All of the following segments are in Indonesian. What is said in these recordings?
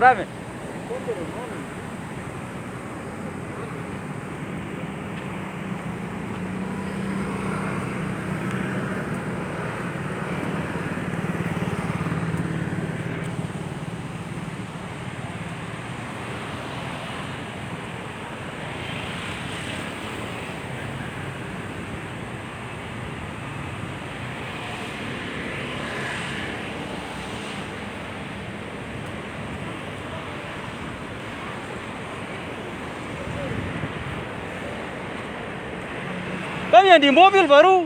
rame. Kami yang di mobil baru.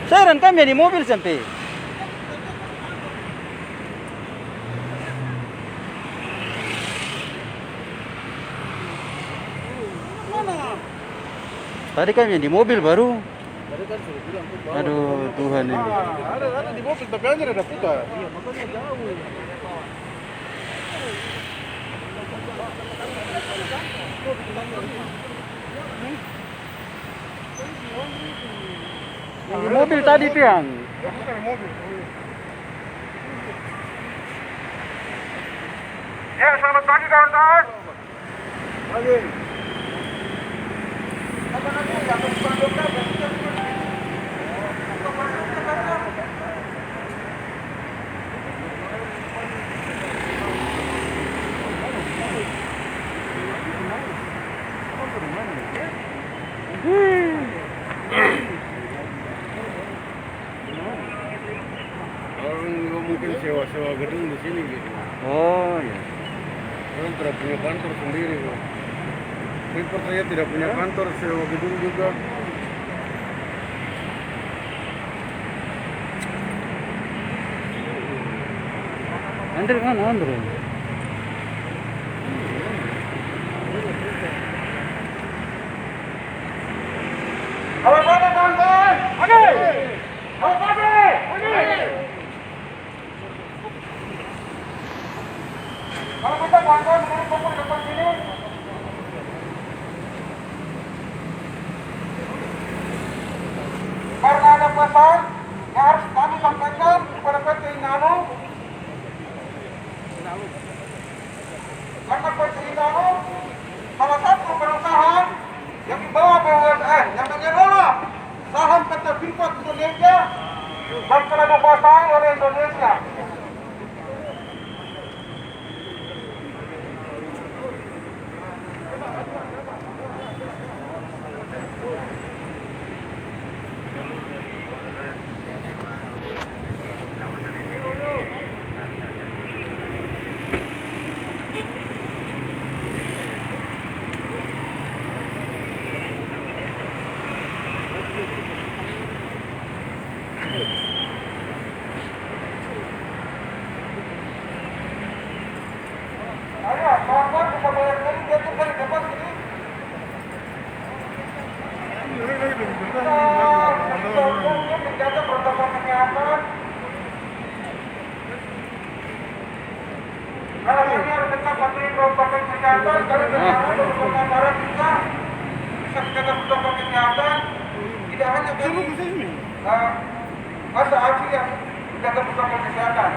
Saya dan kami yang di mobil sampai. Tadi kami yang di mobil baru. Aduh Tuhan ini. Ada di mobil tapi hanya ada putar. Iya, makanya jauh. Yang di mobil tadi Piang. Ya, selamat pagi kawan-kawan. Pagi. Orang mungkin sewa gedung di sini gitu. Oh iya. Orang tidak punya kantor sendiri kok. Freeport saya tidak punya kantor, sewa gedung juga. Andre mana Andre? Halo pagi kawan-kawan. Oke. Halo pagi. Oke. Kalau kita kawan-kawan menurut kumpul di depan sini. Karena ada pesan yang harus kami sampaikan kepada PT Inano. Karena PT Inano salah satu perusahaan yang dibawa BUMN yang mengelola saham PT Freeport Indonesia dan telah dikuasai oleh Indonesia. Ayo, kawan-kawan bisa bayar diri, dia tuh dari depan sini. Kita menjaga protokol kesehatan. Kalau kami harus tetap patuhi protokol kesehatan, karena sekarang Kalimantan Barat juga bisa menjaga protokol kesehatan. Tidak hanya dari masa aksi yang menjaga protokol kesehatan.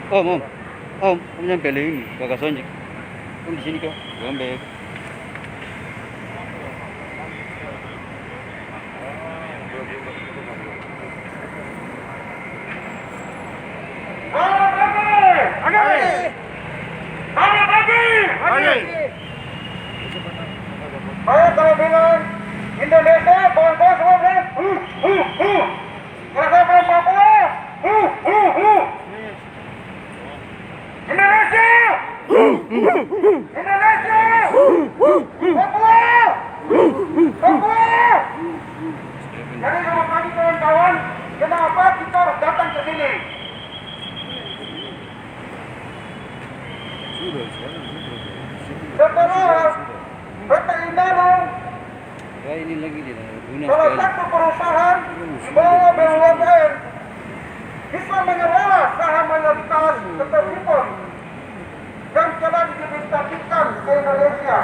Om nyampe ini, Kakak Sonjek. Om di sini kau, gambar. Saya kalau bilang Indonesia, kawan-kawan semua bilang kalau saya bilang Papua, Indonesia, Indonesia, Papua, Papua. Jadi selamat pagi kawan-kawan, kenapa kita harus datang ke sini? Setelah PT Inano Ya ini lagi di dunia salah satu perusahaan di bawah BUMN bisa mengelola saham mayoritas PT Freeport dan telah diimplementasikan ke Indonesia.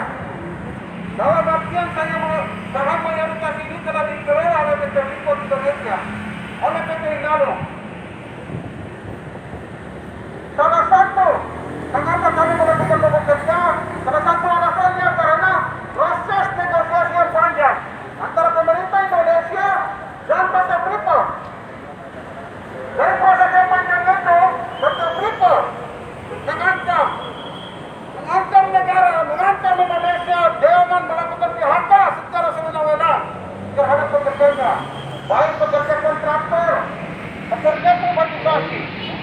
Dalam artian saham mayoritas ini telah dikelola oleh PT Freeport Indonesia, oleh PT Inalum. Salah satu mengapa kami melakukan mogok kerja, salah satu alasannya karena proses negosiasi yang panjang antara pemerintah Indonesia dan PT Freeport. Dari proses yang panjang itu, PT Freeport mengancam negara, mengancam Indonesia dengan melakukan PHK secara semena-mena terhadap pekerjanya, baik pekerja kontraktor, pekerja privatisasi,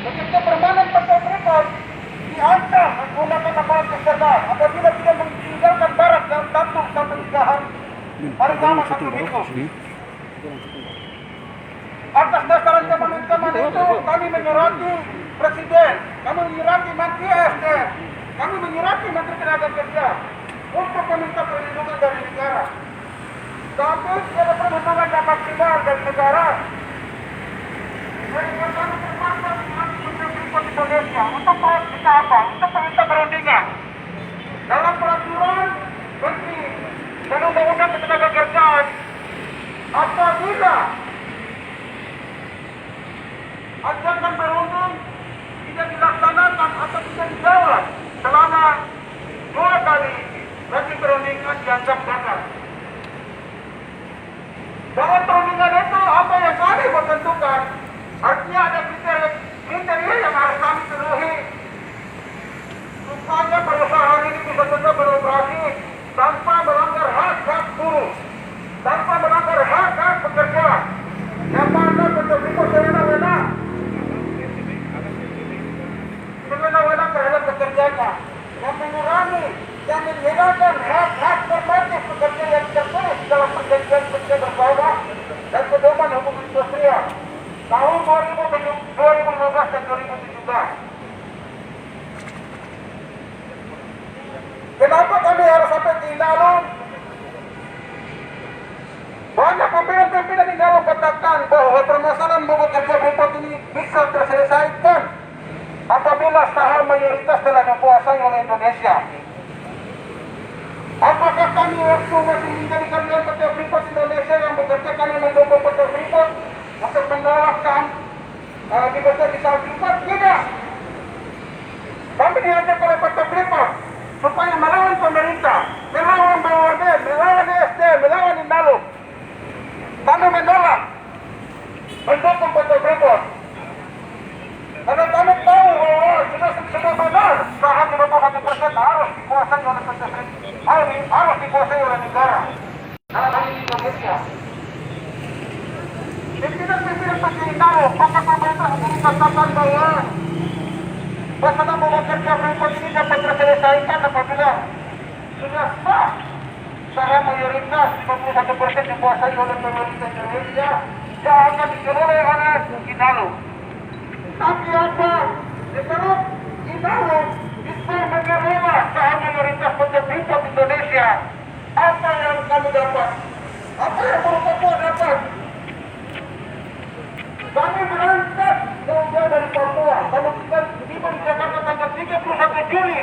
pekerja permanen PT Freeport diancam menggunakan aparat eksternal apabila tidak meninggalkan barak dalam 1 sampai 3 hari. Paling lama 1 minggu. Atas dasar ancaman-ancaman itu, kami menyurati Presiden, kami menyurati Menteri ESDM, kami menyurati Menteri Tenaga Kerja untuk meminta perlindungan dari negara. Tapi tidak ada perlindungan yang maksimal dari negara. Jadi kami terpaksa menghadapi Menteri Freeport Indonesia untuk kita apa? Untuk meminta perundingan. Dalam peraturan Menteri dan Undang-Undang Ketenagakerjaan, apabila ajakan berunding tidak dilaksanakan atau tidak dijawab selama 2 kali, berarti perundingan dianggap gagal. Dalam perundingan itu apa yang kami menentukan, artinya ada kriteria yang harus kami penuhi supaya perusahaan ini bisa tetap beroperasi tanpa melanggar hak-hak buruh, tanpa melanggar hak-hak pekerja. Yang mana PT Freeport semena-mena terhadap pekerjanya, yang mengurangi dan menghilangkan hak-hak normatif pekerja yang tertulis dalam perjanjian kerja bersama dan pedoman hukum industrial tahun 2015 dan 2017. Kenapa kami harus sampai di Inalum? Banyak pimpinan-pimpinan di Inalum katakan bahwa permasalahan mogok kerja Freeport ini bisa terselesaikan apabila saham mayoritas telah dikuasai oleh Indonesia. Apakah kami waktu masih menjadi karyawan PT Freeport Indonesia yang bekerja kami mendukung PT Freeport untuk menolakkan dibeca di saham Freeport? Tidak. Kami diajak oleh PT Freeport supaya melawan pemerintah, melawan BUMN, melawan ESDM, melawan Inalum. Kami menolak mendukung PT Freeport. Karena kami tahu bahwa sudah benar saham 51% harus dikuasai oleh PT Freeport, harus dikuasai oleh negara. Dalam hal ini Indonesia. Pimpinan-pimpinan PT Inalum, apakah pemerintah mengatakan bahwa masalah mogok kerja Freeport ini dapat terselesaikan apabila sudah sah saham mayoritas 51% dikuasai oleh pemerintah Indonesia yang akan dikelola oleh Inalum. Tapi apa? Setelah Inalum bisa mengelola saham mayoritas PT Freeport Indonesia, apa yang kami dapat? Apa yang Buruh Papua dapat? Kami berangkat jauh-jauh dari Papua. Kami tiba di Jakarta tanggal 31 Juli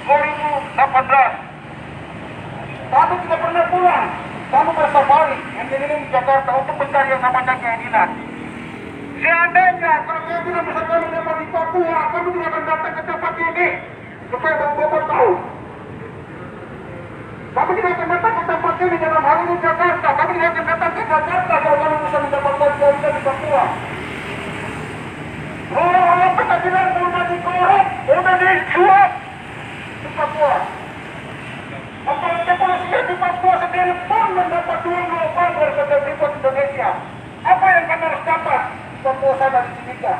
2018. Kami tidak pernah pulang. Kami bersafari mengelilingi Jakarta untuk mencari yang namanya keadilan. Seandainya kalau keadilan bisa kami dapat di Papua, kami tidak akan datang ke tempat ini supaya Bapak tahu. Kami tidak akan datang ke tempat ini dalam hal ini Jakarta. Kami tidak akan datang ke Jakarta kalau kami bisa mendapatkan keadilan di Papua. Oh, pengadilan sudah dikorup, sudah disuap di Papua. Aparat kepolisian di Papua sendiri pun mendapat uang global dari PT Freeport Indonesia. Apa yang kami harus dapat? Papua sana di Timika.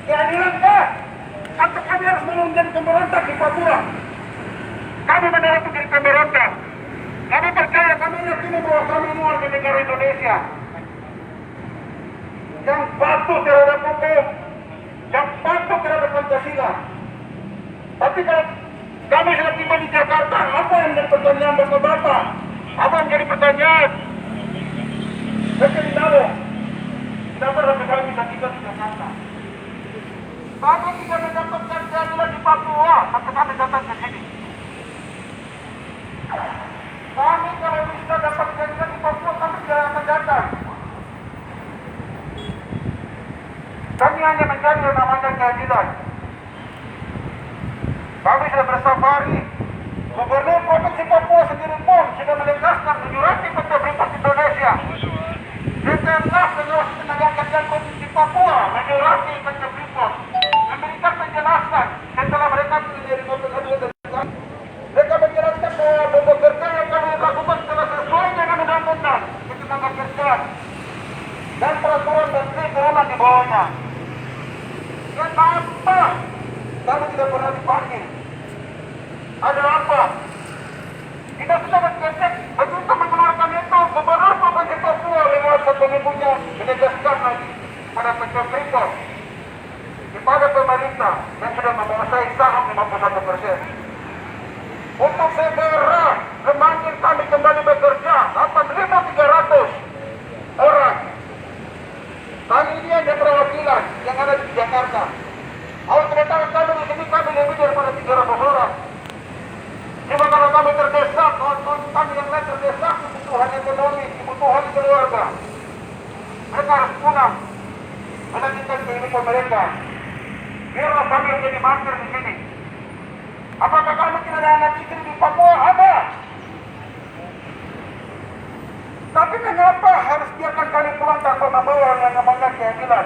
Keadilan kah? Atau kami harus menjadi pemberontak di Papua? Kami menolak menjadi pemberontak. Kami percaya, kami yakini bahwa kami ini warga negara Indonesia yang patuh terhadap hukum, yang patuh terhadap Pancasila. Tapi kalau kami sudah tiba di Jakarta, apa yang menjadi pertanyaan Bapak-Bapak? Apa yang menjadi pertanyaan? Saya tahu, kenapa kami bisa tiba di Jakarta? Kami tidak mendapatkan keadilan di Papua, tapi kami datang ke sini. Kami hanya mencari yang namanya keadilan. Kami sudah bersafari. Gubernur Provinsi Papua sendiri pun sudah menegaskan menyurati PT Freeport Indonesia. Desemnas Pengawas Tenaga Kerja Provinsi Papua menyurati PT Freeport memberikan penjelasan setelah mereka menerima pengaduan dari kami. Mereka menjelaskan bahwa bekerja yang kami lakukan telah sesuai dengan undang-undang ketenaga kerjaan dan peraturan menteri turunan di bawahnya. Kenapa kami tidak pernah dipanggil? Ada apa? Kita sudah berkecek begitu mengeluarkan itu. Gubernur Provinsi Papua lewat satu minggunya menegaskan lagi pada PT Freeport kepada pemerintah yang sudah menguasai saham 51%. Untuk segera memanggil kami kembali bekerja 8.300 orang. Kami ini ada perwakilan yang ada di Jakarta. Kalau ternyata kami di sini kami lebih daripada 300 orang. Cuma kalau kami terdesak, kawan-kawan kami yang lain terdesak kebutuhan ekonomi, kebutuhan keluarga. Mereka harus pulang melanjutkan kehidupan mereka. Biarlah kami yang jadi martir di sini. Apakah kami tidak ada anak istri di Papua? Ada. Tapi kenapa harus biarkan kami pulang tanpa membawa yang namanya keadilan?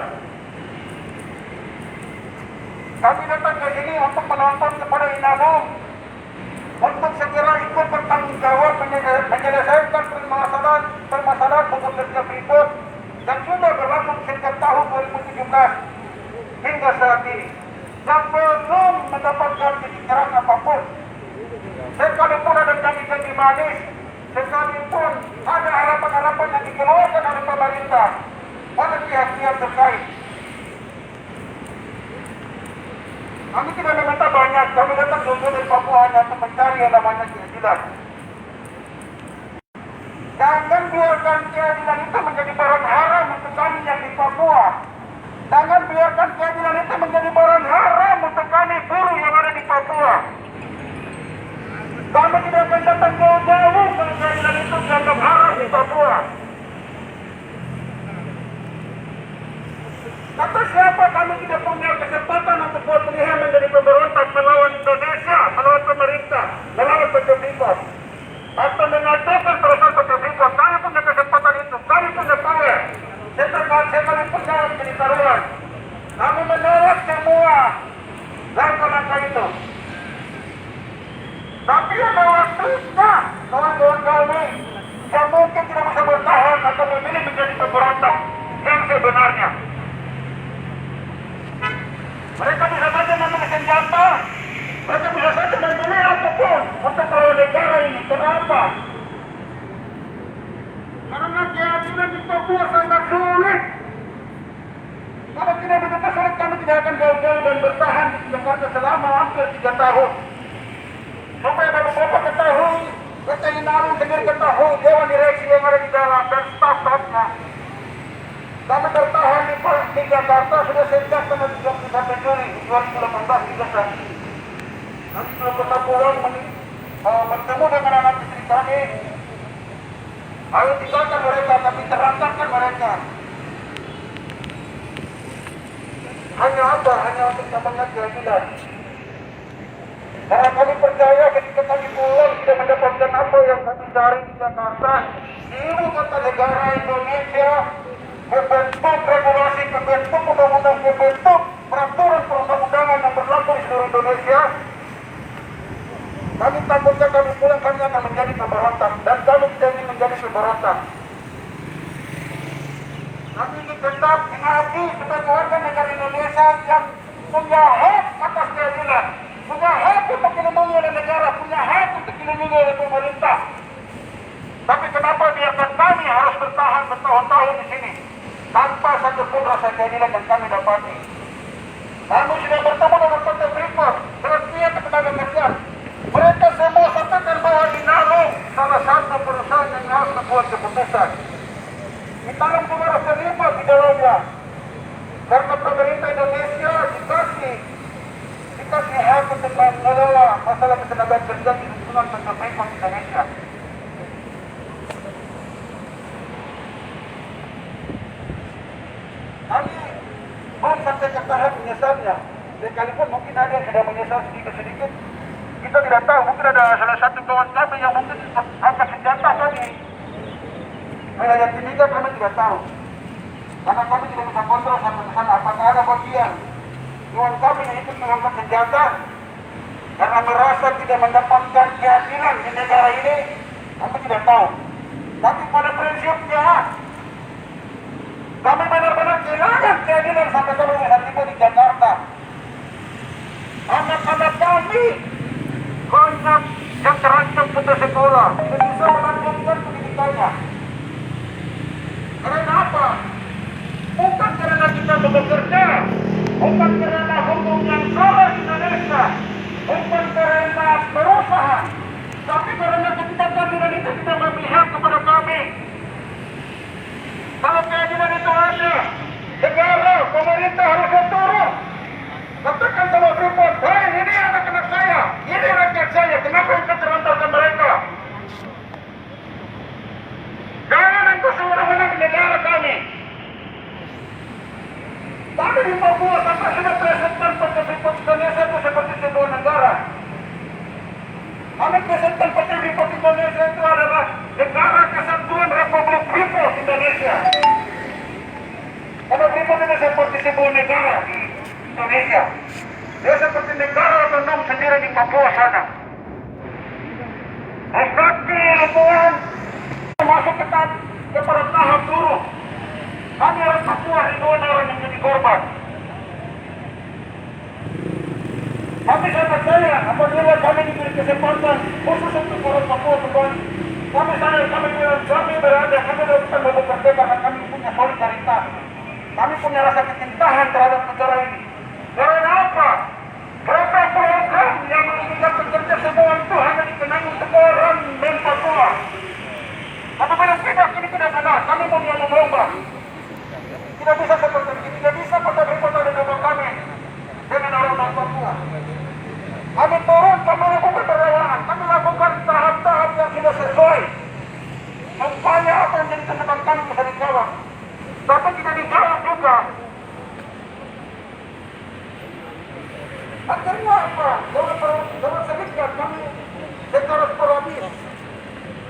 Kami datang ke sini untuk menonton kepada Inabung, untuk segera ikut bertanggung jawab menyelesaikan permasalahan pokok kerja Freeport yang sudah berlangsung sejak tahun 2017 hingga saat ini. Dan belum mendapatkan titik terang apapun. Sekalipun ada janji-janji manis, sekalipun ada harapan-harapan yang dikeluarkan oleh pemerintah pada pihak-pihak terkait. Kami tidak meminta banyak, kami datang dulu dari Papua hanya untuk mencari yang namanya keadilan. Jangan biarkan keadilan itu menjadi barang haram untuk kami yang di Papua. Jangan biarkan keadilan itu menjadi barang haram untuk kami buruh yang ada di Papua. Kami tidak akan datang jauh-jauh kalau keadilan itu dianggap haram di Papua. Kata siapa kami tidak punya kesempatan untuk buat pilihan menjadi pemberontak melawan Indonesia, melawan pemerintah, melawan PT Freeport, atau mengacaukan perusahaan PT Freeport. Kami punya kesempatan itu, kami punya power. Sekalipun jangan menjadi taruhan. Kami menolak semua langkah-langkah itu. Tapi ada waktunya kawan-kawan kami yang mungkin tidak bisa bertahan atau memilih menjadi pemberontak yang sebenarnya. Mereka bisa saja memilih senjata, mereka bisa saja memilih apapun untuk melawan negara ini. Kenapa? Karena keadilan di Papua sangat sulit. Kalau tidak begitu sulit, kami tidak akan jauh-jauh dan bertahan di Jakarta selama hampir 3 tahun. Supaya bapak-bapak ketahui, PT Inalum sendiri ketahui, Dewan Direksi yang ada di dalam dan staf-stafnya. Kami bertahan di Jakarta sudah sejak tanggal 31 Juli 2018 hingga saat ini. Kami belum pernah pulang bertemu dengan anak istri kami. Ayo tinggalkan mereka, kami terlantarkan mereka. Hanya apa? Hanya untuk namanya keadilan. Karena kami percaya ketika kami pulang tidak mendapatkan apa yang kami cari di Jakarta, di ibu kota negara Indonesia, membentuk regulasi, membentuk undang-undang, membentuk peraturan perundang-undangan yang berlaku di seluruh Indonesia. Kami takutnya kami pulang kami akan menjadi pemberontak, dan kami tidak ingin menjadi pemberontak. Kami ingin tetap mengabdi sebagai warga negara Indonesia yang punya hak atas keadilan, punya hak untuk dilindungi oleh negara, punya hak untuk dilindungi oleh pemerintah. Tapi kenapa biarkan kami harus bertahan bertahun-tahun di sini tanpa satu pun rasa keadilan yang kami dapati? Kami sudah bertemu dengan PT Freeport, dengan pihak tenaga kerja. Mereka semua sampaikan bahwa Inalum salah satu perusahaan yang harus membuat keputusan. Inalum juga harus terlibat di dalamnya. Karena pemerintah Indonesia dikasih hak untuk mengelola masalah ketenaga kerja di lingkungan PT Freeport Indonesia. Kami belum sampai ke tahap menyesalnya. Sekalipun mungkin ada yang sudah menyesal sedikit-sedikit, kita tidak tahu. Mungkin ada salah satu kawan kami yang mungkin angkat senjata tadi. Wilayah Timika kami tidak tahu, karena kami tidak bisa kontrol sampai ke sana. Apakah ada bagian kawan kami yang ikut mengangkat senjata karena merasa tidak mendapatkan keadilan di negara ini? Kami tidak tahu. Tapi pada prinsipnya kami benar-benar kehilangan keadilan sampai kami bisa tiba di Jakarta. Anak-anak kami banyak yang terancam putus sekolah, tidak bisa melanjutkan pendidikannya. Karena apa? Bukan karena kita bekerja, bukan karena hukum yang salah di Indonesia, bukan karena berusaha, tapi karena ketika keadilan itu tidak memihak kepada kami. Kalau keadilan itu ada, negara, pemerintah harus turun. Katakan sama Freeport, hei ini anak-anak saya, ini rakyat saya, kenapa engkau terlantarkan mereka? Jangan engkau sewenang-wenang di negara kami. Kami di Papua sampai sudah presentkan PT Freeport Indonesia itu seperti sebuah negara. Kami presentkan PT Freeport Indonesia itu adalah Negara Kesatuan Republik Freeport Indonesia. Karena Freeport itu seperti sebuah negara di Indonesia. Dia seperti negara otonom sendiri di Papua sana. Tetapi hubungan masuk kepada tahap buruh. Kami orang Papua ribuan orang yang menjadi korban. Kami saya percaya apabila kami diberi kesempatan khusus untuk orang Papua kembali, kami berada, kami bukan bekerja karena kami punya solidaritas. Kami punya rasa kecintaan terhadap negara ini. Karena apa? Berapa program yang kita bekerja semua itu hanya dikenang untuk orang dan Papua. Apabila tidak, ini tidak benar. Kami mau yang merubah. Tidak bisa seperti ini. Tidak bisa kota Freeport ada nama kami dengan orang Papua. Kami turun, kami lakukan perlawanan. Kami lakukan tahap-tahap yang sudah sesuai. Supaya apa yang jadi kesempatan kami bisa dijawab. Tapi tidak dijawab juga. Akhirnya apa? Jangan sedikit kami secara sporadis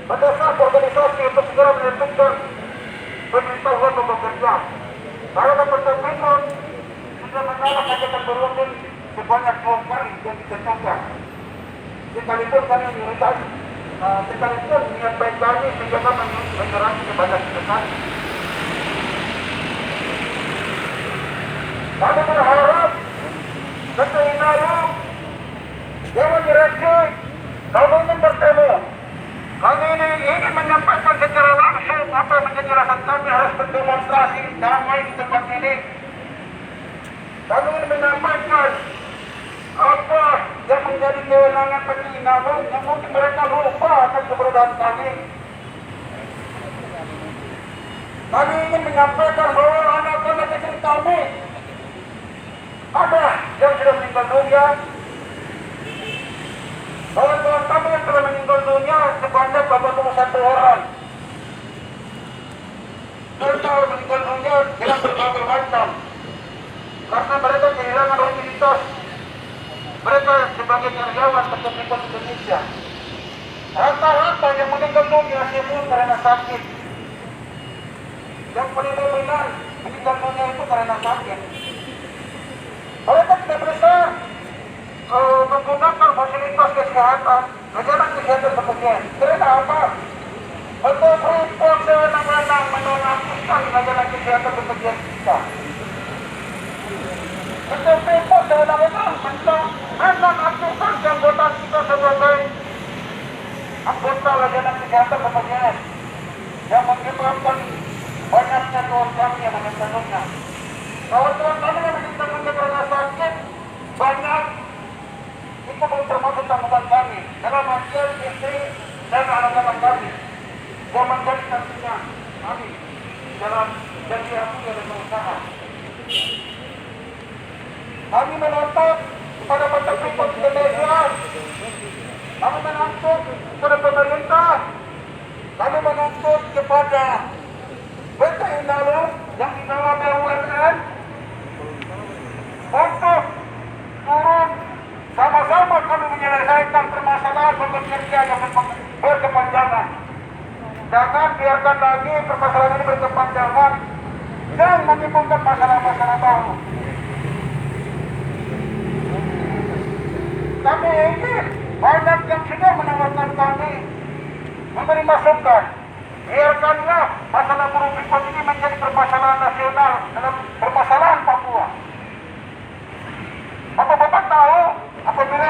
pada saat organisasi untuk segera menentukan pemberitahuan bekerja. Kalau dapat terpikir sudah menolak ajakan berundi sebanyak 2 kali yang ditentukan. Sekalipun kami minoritas, sekalipun niat baik kami menjaga menyerang kepada kita. Kami berharap Ketua Dewan Direksi kami ingin bertemu. Kami ini ingin menyampaikan secara langsung apa yang menjadi alasan kami harus berdemonstrasi damai di tempat ini. Kami ingin menyampaikan apa yang menjadi kewenangan penyiaran yang mungkin mereka lupa akan keberadaan kami. Kami ingin menyampaikan bahwa anak-anak kecil kami ada yang sudah meninggal dunia. Kawan-kawan kami yang telah meninggal dunia sebanyak 81 orang. Mereka meninggal dunia dengan berbagai macam. Karena mereka kehilangan rutinitas. Mereka sebagai karyawan PT Freeport Indonesia. Rata-rata yang meninggal dunia semua karena sakit. Yang paling dominan meninggal dunia itu karena sakit. Mereka tidak bisa menggunakan fasilitas kesehatan, layanan kesehatan seperti karena apa? Untuk Freeport sewenang-wenang menonaktifkan layanan kesehatan seperti kita. Untuk Freeport sewenang-wenang menonaktifkan anggota kita sebagai anggota layanan kesehatan seperti yang menyebabkan banyaknya kawan kami yang meninggal dunia. Kawan-kawan kami yang meninggal dunia karena sakit banyak. Itu belum termasuk tanggungan kami dalam hasil istri dan anak-anak kami yang menjadi saksinya kami dalam janji aku dan berusaha. Kami menuntut kepada PT Freeport Indonesia, kami menuntut kepada pemerintah, kami menuntut kepada PT Inalum yang di bawah BUMN biarkan lagi permasalahan ini berkepanjangan dan menimbulkan masalah-masalah baru. Kami ingin banyak yang sudah menawarkan kami memberi masukan. Biarkanlah masalah buruh freeport ini menjadi permasalahan nasional dalam permasalahan Papua. Bapak-bapak tahu apabila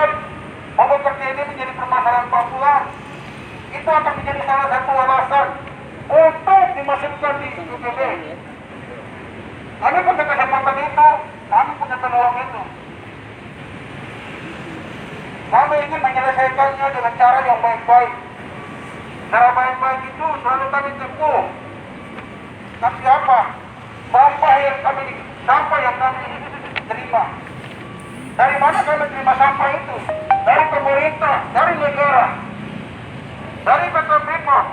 mogok kerja ini menjadi permasalahan Papua, itu akan menjadi salah satu alasan untuk dimasukkan di UPB. Kami punya kesempatan itu, kami punya peluang itu. Kami ingin menyelesaikannya dengan cara yang baik-baik. Cara baik-baik itu selalu kami tempuh. Tapi apa? Sampah yang kami terima. Dari mana kami terima sampah itu? Dari pemerintah, dari negara, dari PT Freeport.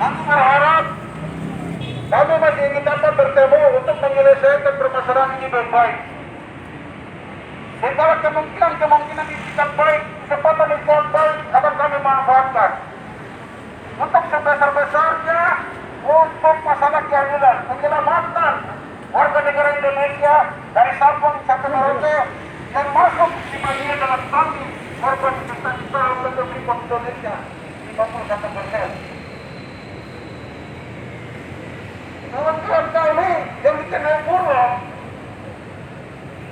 Kami berharap kami masih ingin dapat bertemu untuk menyelesaikan permasalahan ini baik-baik. Segala kemungkinan itikat baik, kesempatan itikat baik akan kami manfaatkan. Untuk sebesar-besarnya, untuk masalah keadilan, penyelamatan warga negara Indonesia dari Sabang sampai Merauke yang masuk di bagian dalam kami korban cita-cita PT Freeport Indonesia 51%. Kawan-kawan kami yang dikenal buruh,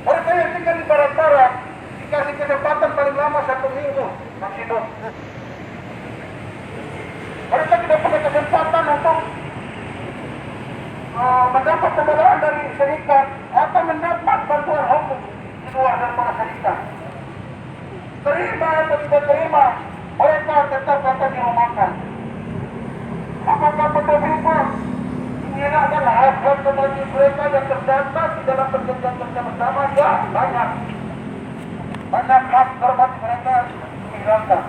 mereka yang tinggal di barat-barat dikasih kesempatan paling lama 1 minggu maksimum. Mereka tidak punya kesempatan untuk mendapat pembelaan dari serikat atau mendapat bantuan hukum di luar daripada serikat. Terima atau tidak terima, mereka tetap akan dirumahkan. Apakah PT Freeport ini adalah hak bagi mereka yang terdata di dalam perjanjian kerja bersama? Ya, banyak. Banyak hak hormat mereka dihilangkan.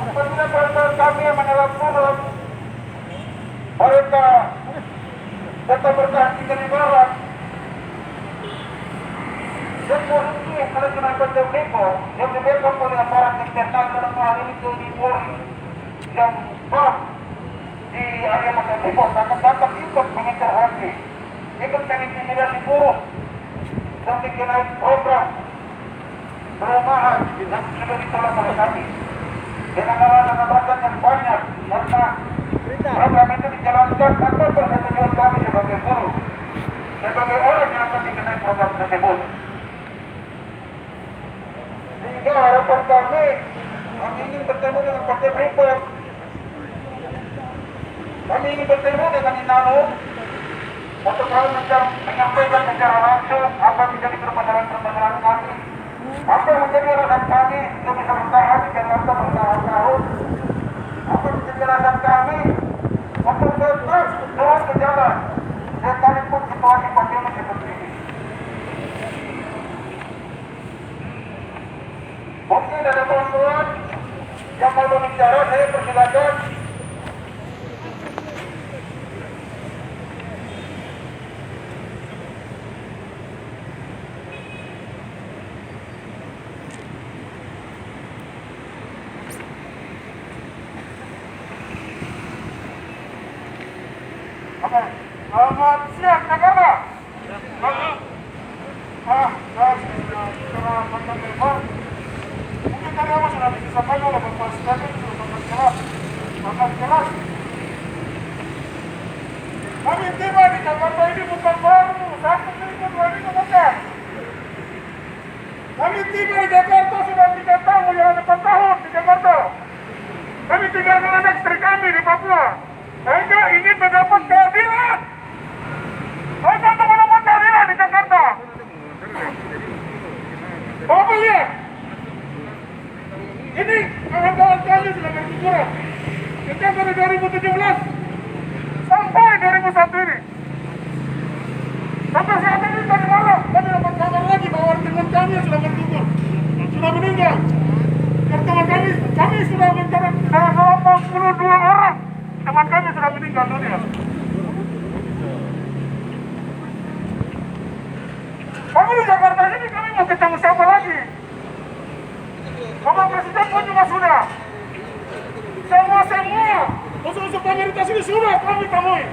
Apabila kawan-kawan kami yang menolak buruh, mereka tetap bertahan di barat. Dan korupsi kalau cuma PT Freeport yang diberikan oleh aparat internal dalam hal ini TNI Polri yang di area PT Freeport akan datang ikut menginterogasi, ikut mengintimidasi buruh dan dikenai program perumahan yang sudah ditolak oleh kami dengan alasan yang banyak karena program itu dijalankan tanpa persetujuan kami sebagai buruh, sebagai orang yang akan dikenai program tersebut. Sehingga harapan kami ingin bertemu dengan PT Freeport, kami ingin bertemu dengan Inano untuk menyampaikan secara langsung apa menjadi permasalahan kami, apa menjadi alasan kami untuk bisa bertahan di Jakarta bertahun-tahun, apa menjadi alasan kami untuk tetap turun ke jalan sekalipun situasi pandemi seperti ini. Mungkin ada kawan-kawan yang mau berbicara, saya persilakan. Selamat siang, Jakarta. Secara mantan telepon, mungkin tadi apa sudah disampaikan oleh Bapak Sekali, Bapak jelas. Kami tiba di Jakarta ini bukan baru 1 minggu, 2 minggu bukan. Kami tiba di Jakarta sudah 3 tahun, yang 4 tahun di Jakarta. Kami tinggalkan anak istri kami di Papua. Mereka ingin mendapat keadilan. Mereka untuk mendapat keadilan di Jakarta. Bapak lihat, ini kawan-kawan kami sudah bersyukur. Kita dari 2017 sampai 2001 ini. Sampai saat ini tadi malam kami dapat kabar lagi bahwa teman kami sudah bergugur, sudah meninggal. Teman kami sudah mencatat 82 orang. Teman kami sudah meninggal dunia. Kami di Jakarta ini kami mau ketemu siapa lagi? Bapak Presiden pun juga sudah. Semua unsur-unsur pemerintah sini sudah kami temui.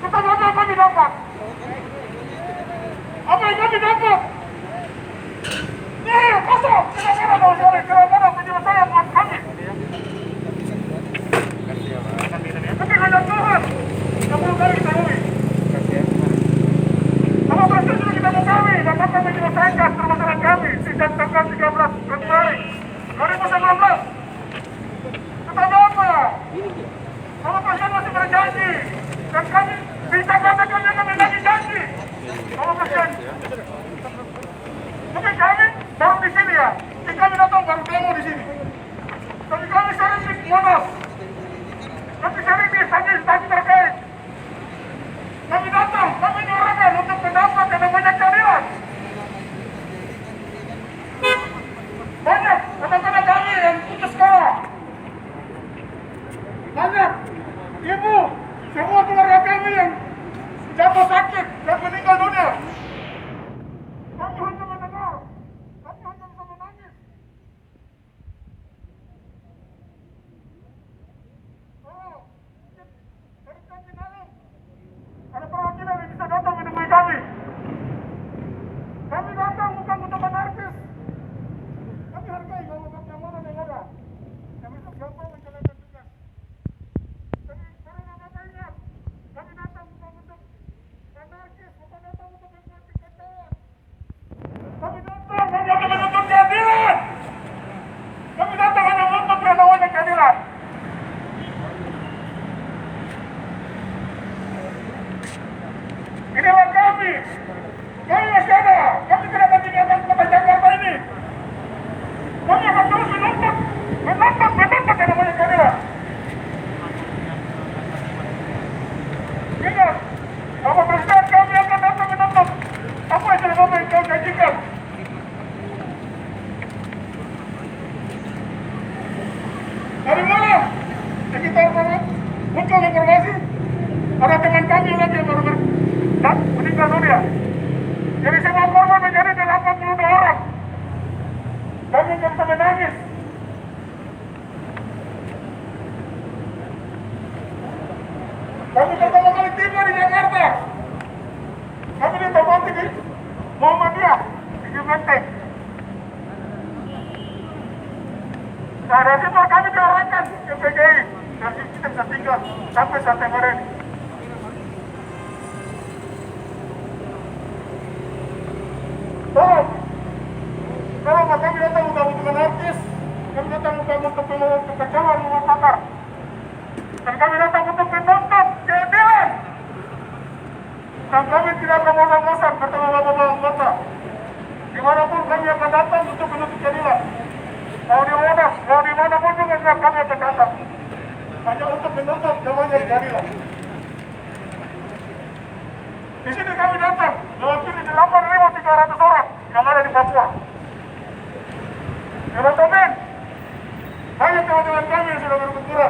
Kita apa kami dapat? Apa yang kami dapat? Nih, kosong. Kira-kira tahu sekali. Kira-kira penyelesaian buat kami. Tapi hanya Tuhan yang perlu kami temui. Bapak Presiden juga kita mau kami dapat kami menyelesaikan permasalahan kami sejak tanggal 13 Februari 2019. Tetapi apa? Bapak Presiden masih berjanji dan kami bisa katakan yang kami lagi janji. Bapak Presiden, mungkin kami baru di sini ya. Mungkin kami datang baru demo di sini. Tapi kami sering di Monas. Kami sering di instansi terkait. Kami datang, kami nyuarakan untuk mendapat yang namanya keadilan. Banyak anak-anak kami yang putus sekolah. Banyak ibu, semua keluarga kami yang jatuh sakit dan meninggal dunia. Kami hanya mendengar, kami hanya bisa menangis. Oh, dari kami dalam ada perwakilan yang bisa datang menemui kami. Kami datang bukan untuk anarkis. Kami hargai bahwa keamanan yang ada. Kami gampang menjalankan tugas. Tapi karena Bapak ingat, kami datang bukan untuk anarkis, bukan datang untuk membuat kekacauan. Kami datang hanya untuk menuntut keadilan. Kami datang hanya untuk yang namanya keadilan. Inilah kami. Kami masih ada. Kami tidak akan tinggalkan kota Jakarta ini. Kami akan terus menuntut yang namanya keadilan. Ingat, Bapak Presiden, kami akan datang menuntut apa yang sudah Bapak kau janjikan. Dari malam, sekitar muncul informasi ada teman kami lagi yang baru meninggal dunia. Jadi semua korban menjadi 82 orang. Kami tidak bisa menangis. Kami pertama kali tiba di Jakarta. Kami ditempati di Muhammadiyah di Menteng. Nah, dari situ kami diarahkan ke PGI. Dari situ kita bisa tinggal sampai September ini. Kalau kami datang bukan untuk anarkis, kami datang bukan untuk kekacauan, memakar. Dan kami datang untuk menuntut keadilan. Dan kami tidak akan bosan-bosan bertemu bapak-bapak anggota. Dimanapun kami akan datang untuk menuntut keadilan. Mau di Monas, mau di mana pun juga kami akan datang. Hanya untuk menuntut namanya keadilan. Di sini kami datang mewakili 8.300 orang yang ada di Papua. Teman-teman, banyak teman-teman kami yang sudah berkumpul.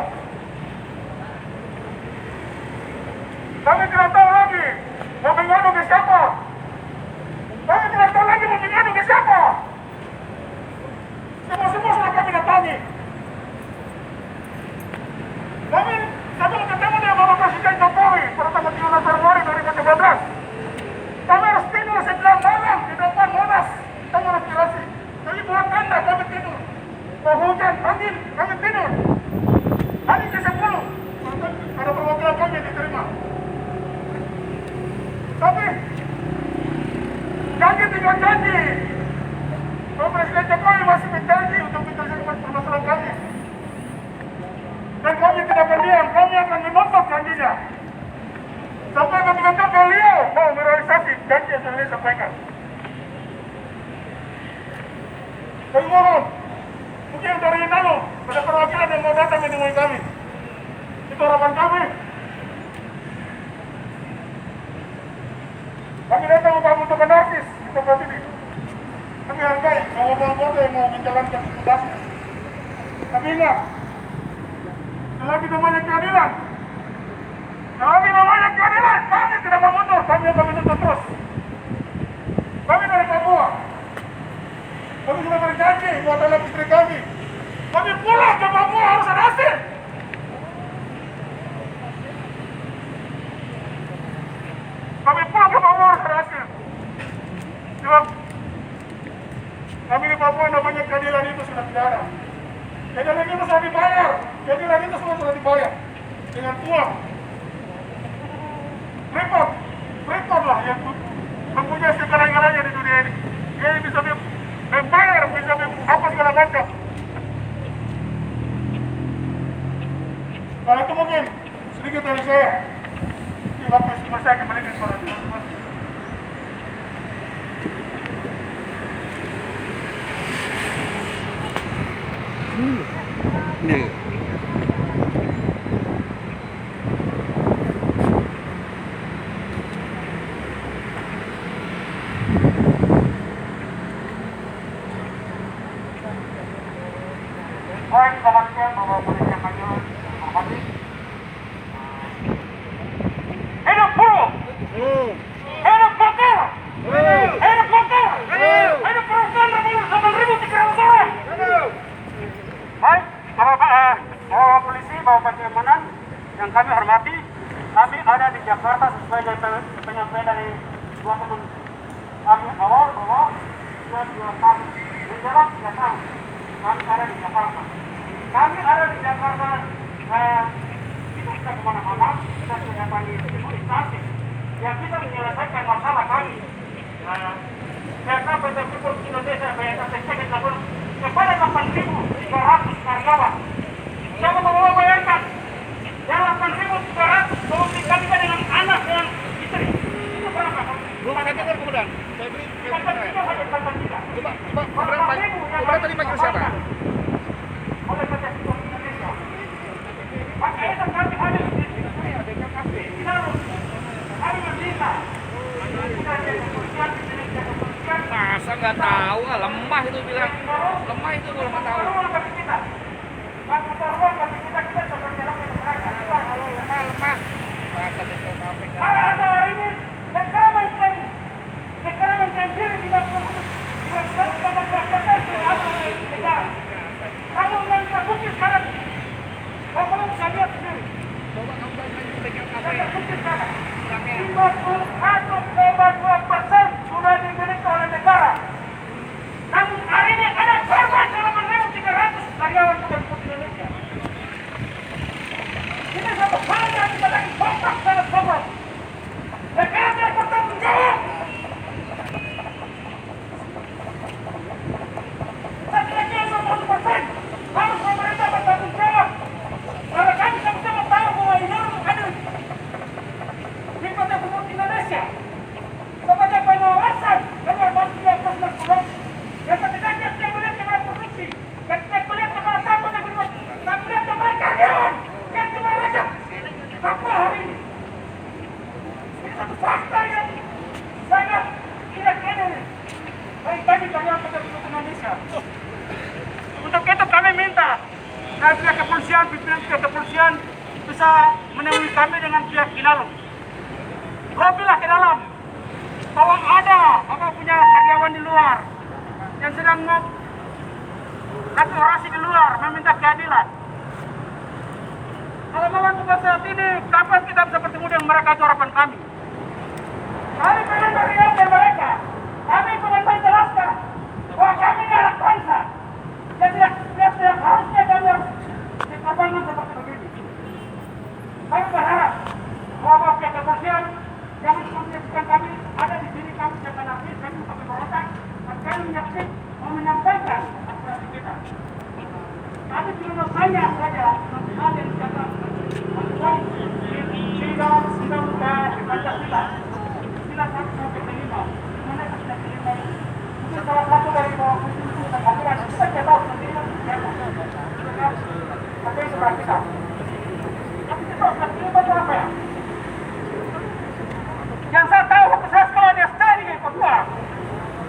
Kami tidak tahu lagi mau mengadu ke siapa. Kami tidak tahu lagi mau mengadu ke siapa. Semua sudah kami datangi. Kami satu ketemu dengan Bapak Presiden Jokowi pada tanggal 17 Februari 2017. Kami harus tidur sebelah malam di depan Monas. Kami harus aspirasi. Jadi buat tanda kami tidur. Mau hujan, angin, kami tidur. Hari ke-10 ada perwakilan kami yang diterima. Tapi janji tidak janji. Bapak Presiden Jokowi masih berjanji untuk menyelesaikan permasalahan kami. Dan kami tidak berdiam, kami akan menuntut janjinya. Sampai betul-betul beliau mau merealisasi janji yang sudah disampaikan. Kami mohon, mungkin dari Inalo, ada perwakilan yang mau datang menemui kami. Itu harapan kami. Kami datang bukan untuk anarkis, kita ini. Kami hargai bahwa bapak yang mau menjalankan tugasnya. Tapi ingat, selagi namanya keadilan, kami tidak mau mundur, kami akan menuntut terus. Kami dari Papua. Kami sudah berjanji buat anak istri kami. Kami pulang ke Papua harus ada hasil. Kami pulang ke Papua harus ada hasil. Sebab kami di Papua namanya keadilan itu sudah tidak ada. Keadilan itu sudah dibayar. Keadilan itu semua sudah dibayar dengan uang. Freeport lah yang mempunyai segala-galanya di dunia ini. Dia bisa membayar, bisa apa segala macam. Kalau itu mungkin sedikit dari saya. Ini waktu saya kembali ke suara teman-teman. Ini. Baik, selamat siang Bapak Polisi yang kami hormati. Hidup buruh! Hidup bakar! Hidup bakar! Hidup perusahaan Revolusi 8.300 Baik, Bapak Polisi, Bapak Keamanan yang kami hormati, kami ada di Jakarta sesuai dengan penyampaian dari dua teman kami awal bahwa sudah 2 tahun menjelang 3 tahun kami ada di Jakarta. Kami ada di Jakarta, kita tidak kemana-mana, kita sudah panggil instansi yang kita menyelesaikan masalah kami. Karena PT Freeport Indonesia BNSTC telah kepada 8.300 karyawan. Siapa mau bayangkan? Yang 8.300 kalau dikalikan dengan anak dan istri, itu berapa? Belum ada dengar kemudian. Saya beri Coba tadi panggil siapa? Oleh PT Freeport Indonesia. Makanya kami ada di sini. Kami meminta. Masa nggak tahu? Lemah itu bilang. Lemah itu kalau nggak tahu. Lemah. Ada hari ini sekarang diri di kalau yang terbukti sekarang, bapak bisa lihat sendiri. Coba kamu pegang Yang terbukti sekarang, 51,2% sudah dimiliki oleh negara. Namun hari ini ada korban 8.300 karyawan PT Freeport Indonesia. Ini satu hal yang kita lagi kontak sangat sobat. Negara tidak bertanggung jawab. Harus pemerintah bertanggung jawab. Karena kami sama-sama tahu bahwa ini ada di PT Freeport Indonesia sebagai pengawasan evaluasi yang terus berlangsung. Yang setidaknya saya melihat kepala produksi dan saya melihat kepala satu dan kedua, saya melihat kepala karyawan yang cuma rajak apa hari ini. Ini satu fakta yang sangat tidak adil bagi karyawan PT Freeport Indonesia. Untuk itu kami minta dari pihak kepolisian, pimpinan pihak kepolisian bisa menemui kami dengan pihak Kinalum. Kopilah ke dalam bahwa ada punya karyawan di luar yang sedang orasi di luar meminta keadilan. Kalau memang bukan saat ini, kapan kita bisa bertemu dengan mereka? Itu harapan kami. Kami pengen meringankan mereka. Kami pengen menjelaskan bahwa kami adalah bangsa. Jadi yang harusnya kami dikorbankan seperti begini. Kami berharap bahwa pihak kepolisian yang menyaksikan kami ada di sini, kami jangan habis, kami kami berotak dan kami menyampaikan aspirasi kita. Kami cuma banyak saja hal yang dicatat di dalam Pancasila. Sila 1 sampai 5. Mana yang tidak terima? Mungkin salah satu dari bawah aturan kita tidak tahu sendiri tapi sebelah kita. Tapi kita harus terima itu apa ya? Yang saya tahu waktu saya sekolah di SD di Papua,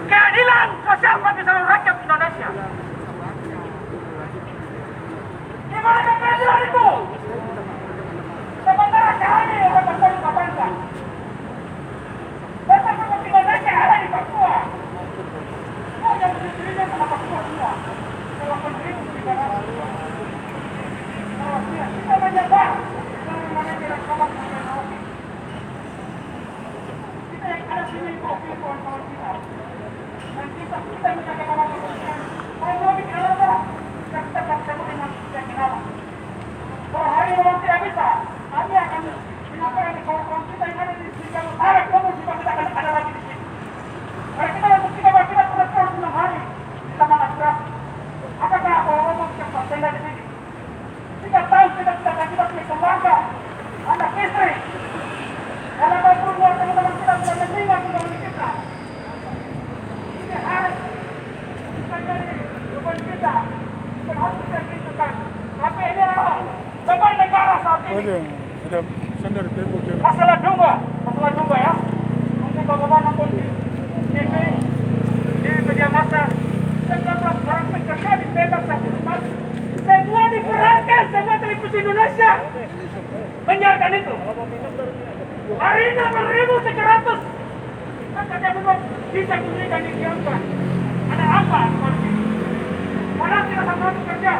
keadilan sosial bagi seluruh rakyat Indonesia. Di mana keadilan itu? Sementara kami yang bertanggung bangsa. PT Freeport Indonesia ada di Papua. Oh, yang berdirinya kenapa menyebar kemana-mana tidak kawan dengan kita yang ada sini kopi kawan-kawan kita. Dan kita menjaga kawan kita. Kalau kami kenapa? Kita bertemu dengan yang kenapa? Kalau hari ini tidak bisa, kami akan menyampaikan ke kawan-kawan kita yang ada di sini. Harap kamu juga tidak akan ada lagi di sini. Karena kita membuktikan bahwa kita sudah terus 6 hari kita mengaspirasi. Apakah orang-orang yang bertenda di sini? 3 tahun kita punya keluarga, anak istri. Kalau apapun teman-teman kita sudah menerima keluarga kita. Ini harus kita jadi beban kita. Bukan harus kita kritikan. Tapi ini adalah beban negara saat ini. Ada sandar tembok ya. Masalah juga ya. Mungkin bagaimana pun di TV, di media massa, terdapat orang pekerja di bebas satu tempat. Semua diperhatikan, semua televisi Indonesia menyiarkan itu. Hari ini 6.300. Maka memang bisa diberikan didiamkan. Ada apa seperti ini? Padahal kita sama bekerja.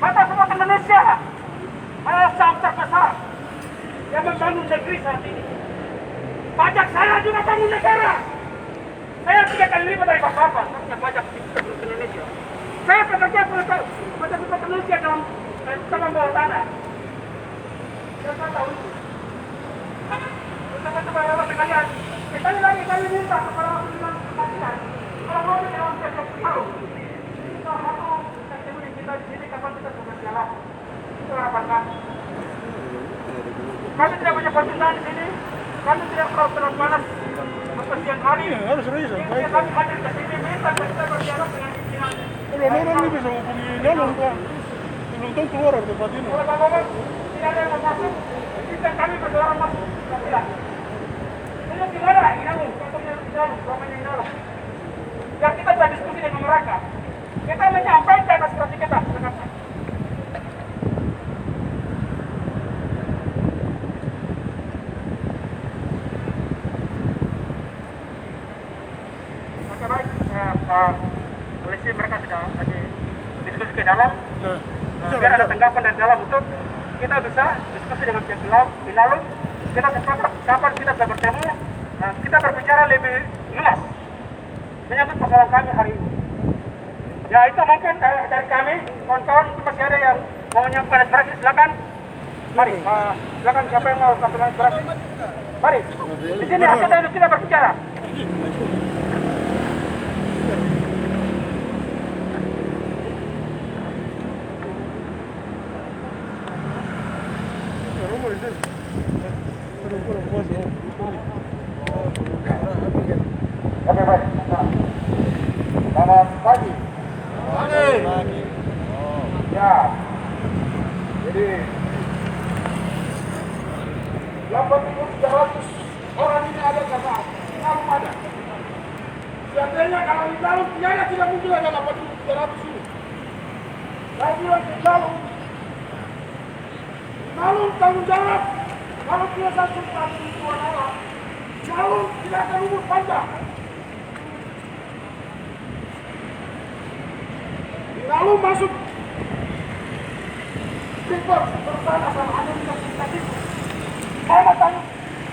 Mata semua Indonesia adalah saham terbesar yang membangun negeri saat ini. Pajak saya juga bangun negara. Saya 3 kali lipat dari Bapak, saya pajak di Indonesia. Saya bekerja pajak Indonesia dalam bawah tanah. Saya tahu itu. Coba sekalian. Sekali lagi kami minta kepada masyarakat. Kalau mau kita langsung tahu. Kita mau kita di sini kapan kita sudah jalan. Itu harapan kami. Kami tidak punya permintaan di sini. Kami tidak perlu terlalu panas. Siang hari. Iya, harus serius. Kami hadir ke sini minta kita berdialog dengan pimpinan. Kalau orang ini bisa hubungi Nyalong kan. Belum tahu keluar dari tempat ini. Kalau Bapak tidak ada yang mau masuk, kita kami berdorong masuk. Tidak. Ini tidak ada Inalung, contohnya Inalung, namanya Inalung. Biar kita bisa diskusi dengan mereka. Kita menyampaikan aspirasi kita. Oke baik, polisi mereka sudah lagi diskusi ke dalam. Biar ada tanggapan dari dalam untuk kita bisa diskusi dengan pihak Inalung. Kita sepakat kapan kita bisa bertemu, kita berbicara lebih luas menyangkut persoalan kami hari ini. Ya itu mungkin dari kami, kawan-kawan masih ada yang mau menyampaikan aspirasi, silakan. Mari, silakan siapa yang mau sampaikan aspirasi. Mari, di sini kita berbicara. Oke baik. Selamat pagi. Pagi. Ya. Jadi 8.300 orang ini ada karena Inalung ada. Seandainya kalau Inalung tiada tidak mungkin ada 8.300 ini. Saya bilang ke Inalung tanggung jawab. Kalau dia satu tuan Allah, Inalung tidak akan umur panjang. Inalung masuk Freeport bersama sama Amerika Serikat itu. Saya mau tanya,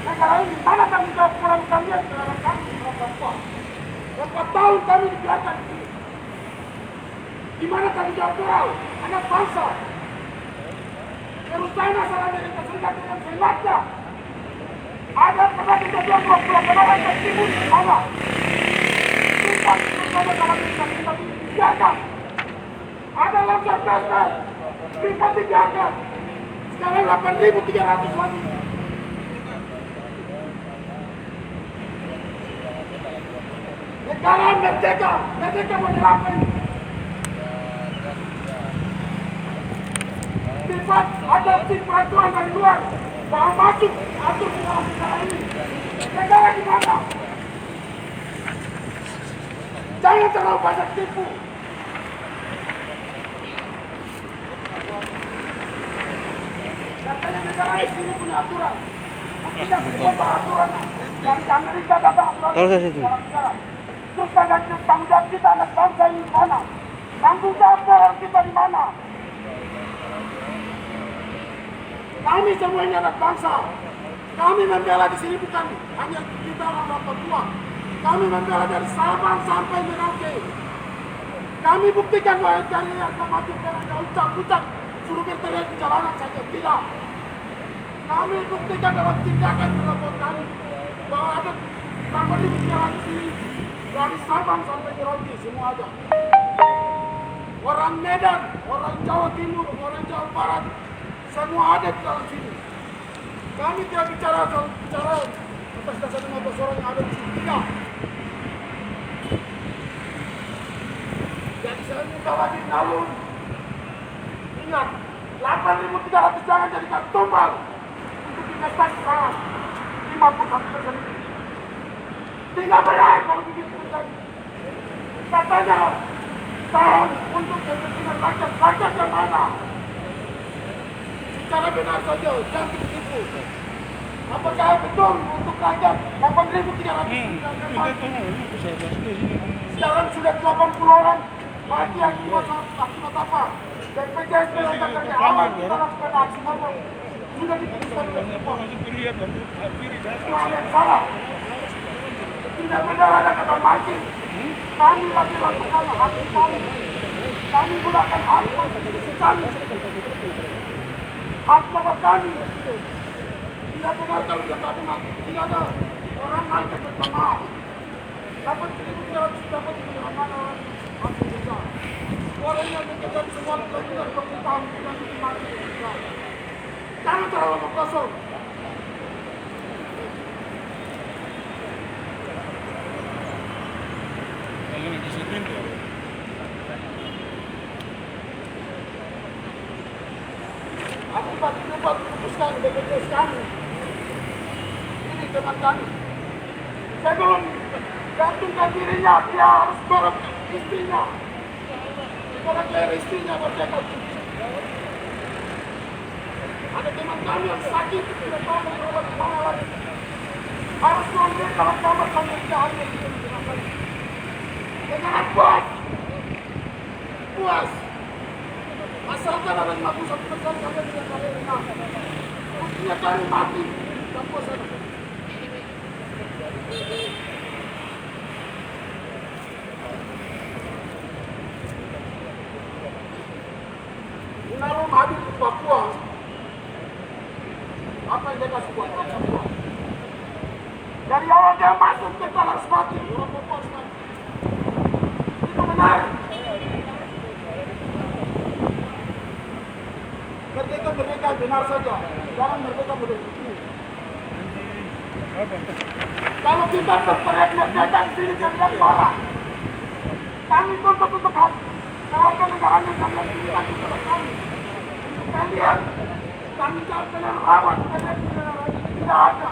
negara ini mana tanggung jawab pulang kalian terhadap kami di Papua? Berapa tahun kami dibiarkan di sini? Di mana tanggung jawab moral anak bangsa? Terutama salah Amerika Serikat dengan selatnya. Ada pernah kejadian 20 orang ke timur di sana. Sumpah terutama salah Amerika Serikat itu dibiarkan. Ada longsor dasar, Freeport dibiarkan. Sekarang 8.300 lagi. Negara merdeka mau dilakukan. Sifat ada peraturan dari luar bahwa masuk atur di dalam negara ini. Negara di mana? Jangan terlalu banyak tipu. Katanya negara ini punya aturan. Tidak punya aturan. Dari Amerika datang aturan. Terus tanggung jawab kita anak bangsa ini mana? Tanggung jawab moral kita di mana? Kami semuanya anak bangsa. Kami membela di sini bukan hanya kita orang Papua. Kami membela dari Sabang sampai Merauke. Kami buktikan bahwa dari yang maju karena ucap-ucap suruh berteriak di jalanan saja tidak. Kami buktikan dalam tindakan telepon kami bahwa ada 6.000 jalan di sini dari Sabang sampai Merauke semua ada. Orang Medan, orang Jawa Timur, orang Jawa Barat semua ada di dalam sini. Kami tidak bicara atas dasar 15 orang yang ada di sini tidak. Jadi saya minta lagi nalun. Ingat, 8.300 jangan jadikan tumbal untuk investasi sekarang 51%. Tidak benar kalau begitu terjadi. Katanya tahun untuk kepentingan rakyat yang mana? Secara benar saja, jangan begitu. Apakah betul untuk rakyat 8.300? Sekarang sudah 80 orang mati akibat apa? BPJS tenaga kerja awal kita lakukan aksi mogok sudah diputuskan oleh semua. Itu hal yang salah. Tidak benar ada kata makin. Kami lagi lakukan hak kami. Kami gunakan hak konstitusi kami. Hak bapak kami. Tidak benar kalau kita tidak ada orang lain yang bersama. Dapat 1.300 dapat mana masih bisa. Orang yang mengejar semua pelajaran pemerintahan dan dimati bisa. Jangan terlalu kosong. Akibat putuskan BPJS kami. Ini teman kami. Sebelum gantungkan dirinya, dia harus dorong istrinya. Orang kaya istrinya berdekat. Ada teman kami yang sakit, tidak tahu berobat kemana lagi. Harus diambil dalam kamar kami tidak ambil. Jangan puas. Puas. Asalkan ada 51% sampai tidak kali renang. Buktinya kami mati. Tak puas ada. Lalu hadir di Papua, apa yang dia kasih buat Papua? Dari awal dia masuk ke tanah sepati, orang Papua sepati. Itu benar. Merdeka benar saja, jangan merdeka begitu. Kalau kita berteriak merdeka di sini jangan marah. Kami tuntut untuk kawasan negara yang kami pilih kepada kami. Kalian, kami jangan rawat, kalian tidak ada.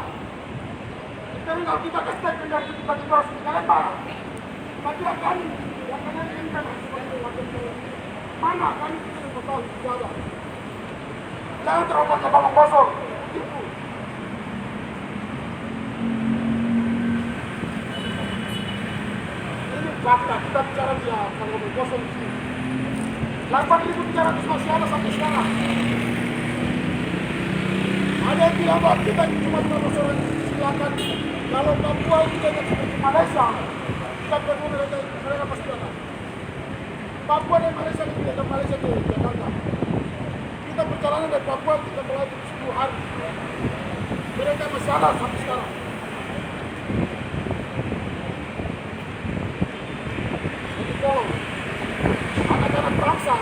Kalau kita kesek dengan tiba-tiba harus kalian marah. Bagilah kami, yang kalian inginkan sebagai wakil mana kami tidak tahu jalan. Jangan terlalu kebang kosong. Itu. Ini fakta, kita bicara dia kalau kosong di sini. 8.300 masih ada sampai sekarang. Ada yang bilang bahwa kita cuma 15 orang silakan. Kalau Papua itu tidak seperti Malaysia, kita perlu mereka pasti datang. Papua dan Malaysia itu tidak Malaysia ke Jakarta. Kita perjalanan dari Papua kita melaju 10 hari. Mereka masih ada sampai sekarang. Jadi tolong. Anak-anak bangsa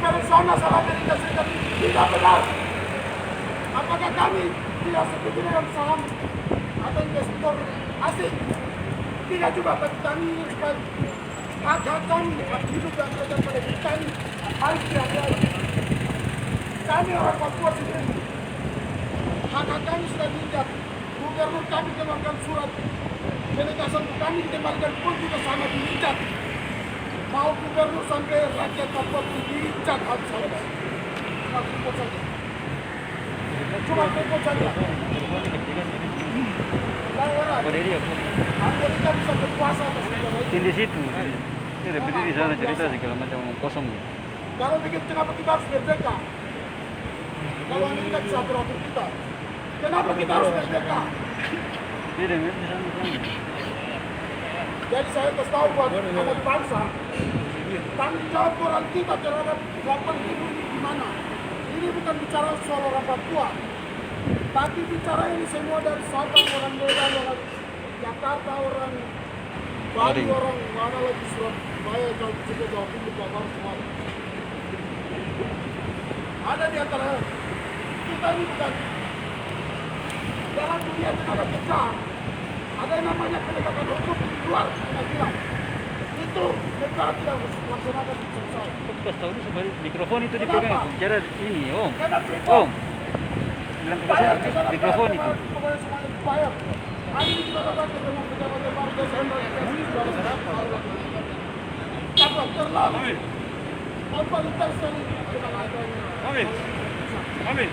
dari sana salah Amerika Serikat tidak benar. Apakah kami tidak setuju dengan saham atau investor asing? Tidak juga, bagi kami supaya hak-hak kami, hak hidup dan kerja pada kami harus dihargai. Kami orang Papua sendiri, hak-hak kami sudah diinjak. Gubernur kami keluarkan surat penegasan kami dikembalikan pun juga sama diinjak. Mau gubernur sampai rakyat Papua diinjak habis-habis. Cuma kumpul saja. Cuma kumpul saja. Amerika bisa berkuasa atas negara itu. Di situ. Dia berdiri di sana cerita segala macam kosong. Kalau begitu kenapa kita harus merdeka? Kalau ini tidak bisa beratur kita, kenapa kita harus merdeka? Dia di sana. Jadi saya kasih tahu buat anak bangsa, tanggung jawab orang kita terhadap 8.000 ini gimana? Ini bukan bicara soal orang Papua, tapi bicara ini semua dari Sabang, orang Medan, orang Jakarta, orang Bali, orang mana lagi Surabaya, Jawa Timur, Jawa semua. Ada di antara kita ini bukan dalam dunia tenaga kerja. Ada yang namanya penegakan hukum di luar pengadilan. Itu negara tidak melaksanakan selesai. Pas tahu itu sebalik mikrofon itu dipegang bicara ini, Om. Om. Bilang ke saya mikrofon itu. Pokoknya semuanya dibayar. Hari ini kita datang ke rumah pejabat baru Desember. Tapi terlalu. Otoritas sekali. Amin. Amin.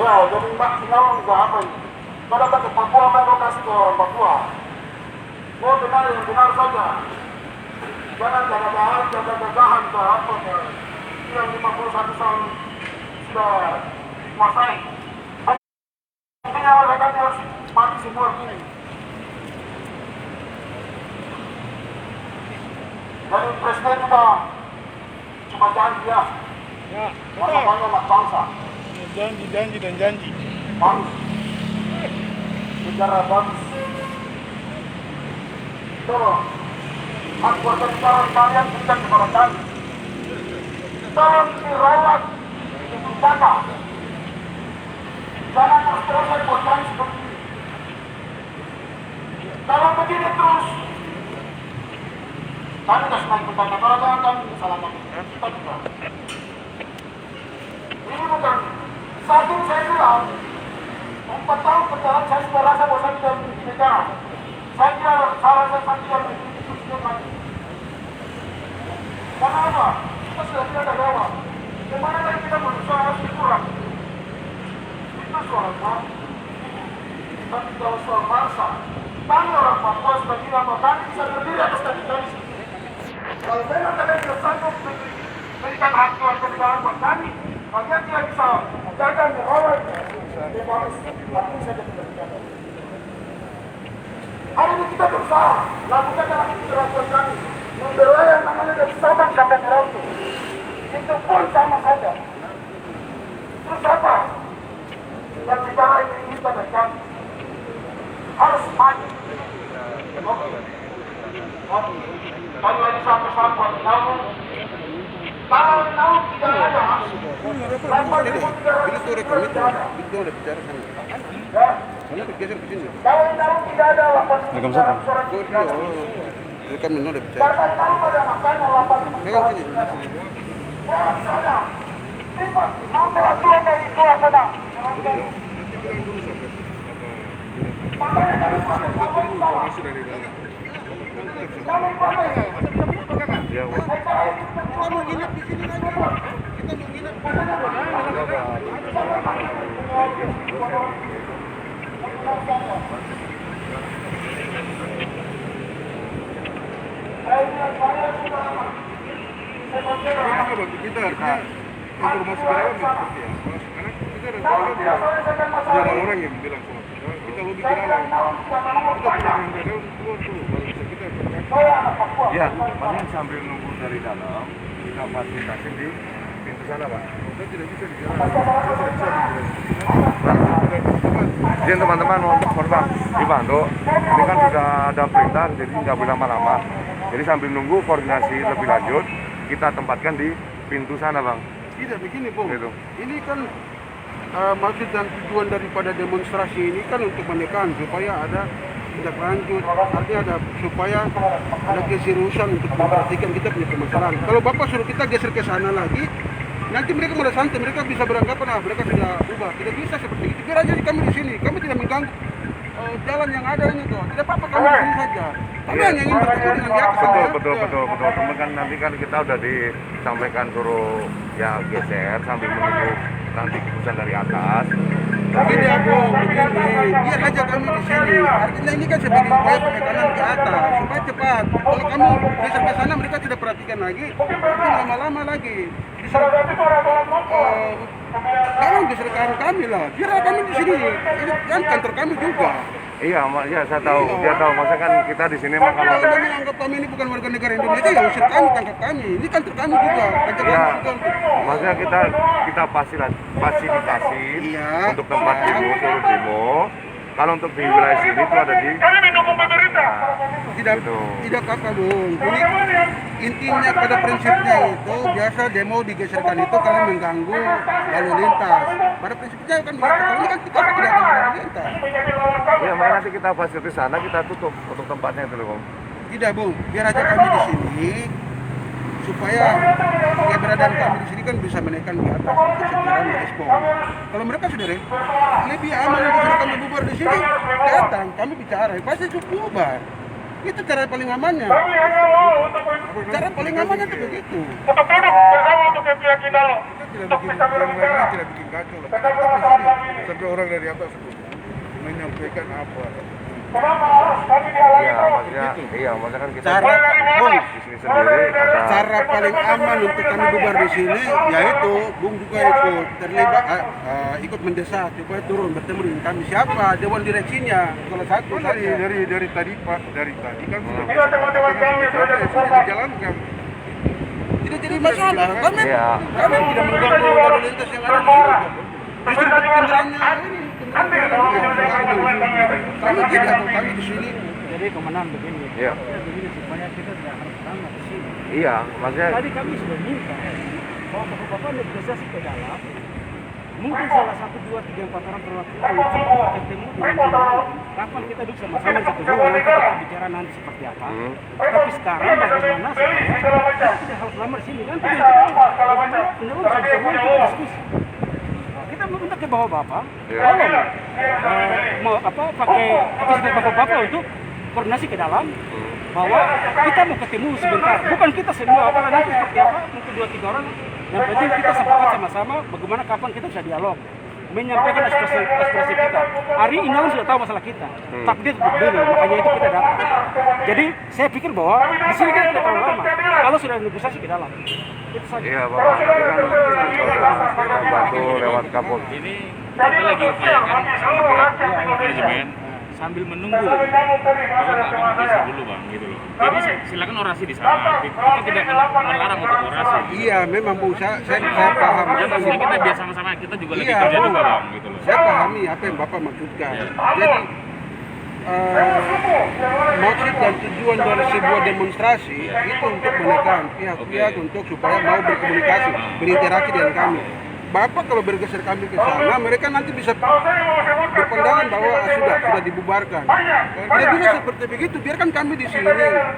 Ya, jadi maksimal juga apa ini? Kau datang ke Papua, kau kasih ke orang Papua. Kau benar yang benar saja. Jangan jaga-jagahan ke apa ke yang 51 tahun sudah dikuasai. Artinya mereka harus mati semua ini. Jadi presiden juga cuma janji ya. Ya, Makanya anak bangsa. janji dan janji. Bagus. Bicara bagus. Tolong. Hak warga negara kalian berikan kepada kami. Tolong dirawat, dijaga. Jangan terus buat kami seperti ini. Kalau begini terus, kami kasih naik ke tanda jangan kami salahkan kita juga. Ini bukan satu saya bilang 4 tahun berjalan saya sudah rasa bahwa saya tidak memiliki negara. Saya kira salah saya tidak memiliki presiden lagi. Karena apa? Kita sudah tidak ada dakwah. Kemana lagi kita berusaha harus dikurang? Itu soal kami. Tapi kalau soal bangsa, kami orang Papua sudah bilang bahwa kami bisa berdiri atas kaki kami sendiri. Kalau memang kalian tidak sanggup memberikan hak warga negara buat kami, kalian tidak bisa menjaga merawat demokrasi, tapi saja tidak dijaga. Hari ini kita berusaha lakukan dalam keraguan kami, membela yang namanya dari Sabang sampai Merauke. Itu pun sama saja. Terus apa? Yang bicara ini pada kami harus maju. Kalau lagi sampai buat kamu, kalau tahu tidak ada, lempar di tidak ada. Ya. Kalau tahu tidak ada lapan surat tidak ada. Karena tahu pada makanya lapan orang sana, sifat ambil aturan dari Tuhan sana. Makanya kami pakai apa yang salah. Kami pakai. Kita mau nginep di sini aja, Pak. Kita mau nginep. Bagaimana bagi kita artinya informasi mereka seperti apa? Karena kita ada sejarah orang yang bilang sama kita lebih kenal kita punya yang ada keluar dulu baru bisa kita berkata. Ya, paling sambil nunggu dari dalam kita fasilitasi di pintu di sana, Pak. Saya tidak bisa di jalan. Saya tidak bisa di jalan. Izin teman-teman mohon Bang, dibantu. Ini kan sudah ada perintah, jadi nggak boleh lama-lama. Jadi sambil nunggu koordinasi lebih lanjut, kita tempatkan di pintu sana, Bang. Tidak begini, Bung. Gitu. Ini kan maksud dan tujuan daripada demonstrasi ini kan untuk menekan supaya ada tindak lanjut, artinya ada supaya ada keseriusan untuk memperhatikan kita punya permasalahan. Kalau Bapak suruh kita geser ke sana lagi, nanti mereka mulai santai, mereka bisa beranggapan mereka sudah ubah. Tidak bisa seperti itu. Biar aja kami di sini, kami tidak mengganggu jalan yang ada ini tuh. Tidak apa-apa, kami di sini saja. Kami hanya ingin bertemu dengan dia. Betul. Teman kan nanti kan kita udah disampaikan suruh ya geser sambil menunggu nanti keputusan dari atas. Begini aku, begini, biar aja kami di sini. Artinya ini kan sebagai upaya penekanan ke atas supaya cepat. Kalau kamu geser ke sana mereka tidak perhatikan lagi, itu lama-lama lagi. Jangan geserkan kami lah, biar kami di sini. Ini kan kantor kami juga. Iya, ya saya tahu. Dia tahu. Masa kan kita di sini mah Kalau kami anggap kami ini bukan warga negara Indonesia, ya usir kami, tangkap kami. Ini kantor kami juga. Kantor ya, kami juga. maksudnya kita fasilitasi Iya. untuk tempat demo, suruh demo. Kalau untuk di wilayah sini itu ada di Tidak, gitu. tidak apa Bung. Ini intinya pada prinsipnya itu biasa demo digeserkan itu kalau mengganggu lalu lintas. Pada prinsipnya kan begitu. Kalau ini kan kita tidak akan lalu lintas. Ya, makanya nanti kita fasilitasi sana, kita tutup untuk tempatnya itu loh, Bang. Tidak Bung, biar aja kami di sini supaya keberadaan kami di sini kan bisa menaikkan di atas kesejahteraan respon. Kalau mereka sudah lebih aman untuk kami bubar di sini, datang kami bicara, pasti cukup bubar. Itu cara paling amannya. Cara paling amannya itu begitu. Untuk duduk bersama untuk keyakinan. Tidak bikin yang lainnya tidak bikin kacau lah. Sampai orang dari atas menyampaikan apa. Kenapa harus kami dihalangi Iya, terus? maksudnya kan kita Cara Bung, di sini sendiri ada cara paling aman untuk kami bubar di sini yaitu Bung juga ikut terlibat ikut mendesak supaya turun bertemu dengan kami. Siapa dewan direksinya? Kalau satu dari tadi Pak, dari tadi kan sudah Bila teman-teman kami sudah dikorban. dijalankan. Tidak jadi masalah. Kami Iya. kami tidak mengganggu lalu lintas yang ada di sini. Justru kendaraannya ini. Kami tidak mau kami di sini. Jadi komandan begini, Iya. begini supaya kita tidak harus lama di sini. Iya, maksudnya Tadi kami sudah minta bahwa bapak-bapak negosiasi ke dalam. Mungkin salah 1, 2, 3, 4 orang perwakilan yang ketemu dengan kita. Kapan kita duduk sama-sama di satu ruang, nanti kita bicara nanti seperti apa. Tapi sekarang bagaimana supaya kita tidak harus lama di sini kan? Bagaimana menurut saya kita diskusi. Kita meminta ke bawah bapak, tolong mau apa pakai kapasitas bapak-bapak untuk koordinasi ke dalam bahwa kita mau ketemu sebentar, bukan kita semua apa nanti seperti apa, mungkin 2-3 orang. Yang penting kita sepakat sama-sama bagaimana kapan kita bisa dialog, menyampaikan aspirasi kita. Hari ini sudah tahu masalah kita, tapi dia tetap dulu, makanya itu kita datang. Jadi saya pikir bahwa di sini kita tidak terlalu lama. Kalau sudah negosiasi ke dalam, itu saja. iya Bapak, ini kan bantu lewat kapol. Ini kita lagi upayakan sebagai manajemen sambil menunggu kalau nggak bisa dulu bang gitu loh. Jadi silakan orasi di sana. Kita tidak melarang untuk orasi. Iya, memang Bu, saya paham. Yang pasti kita biar sama-sama kita juga lagi Iya, kerja Bu. juga bang gitu loh. Saya pahami apa yang Bapak maksudkan. Jadi maksud dan tujuan dari sebuah demonstrasi itu untuk menekan pihak-pihak untuk supaya mau berkomunikasi, berinteraksi dengan kami. Bapak kalau bergeser kami ke sana, mereka nanti bisa berpandangan bahwa sudah dibubarkan. Tidak bisa seperti begitu, biarkan kami di sini.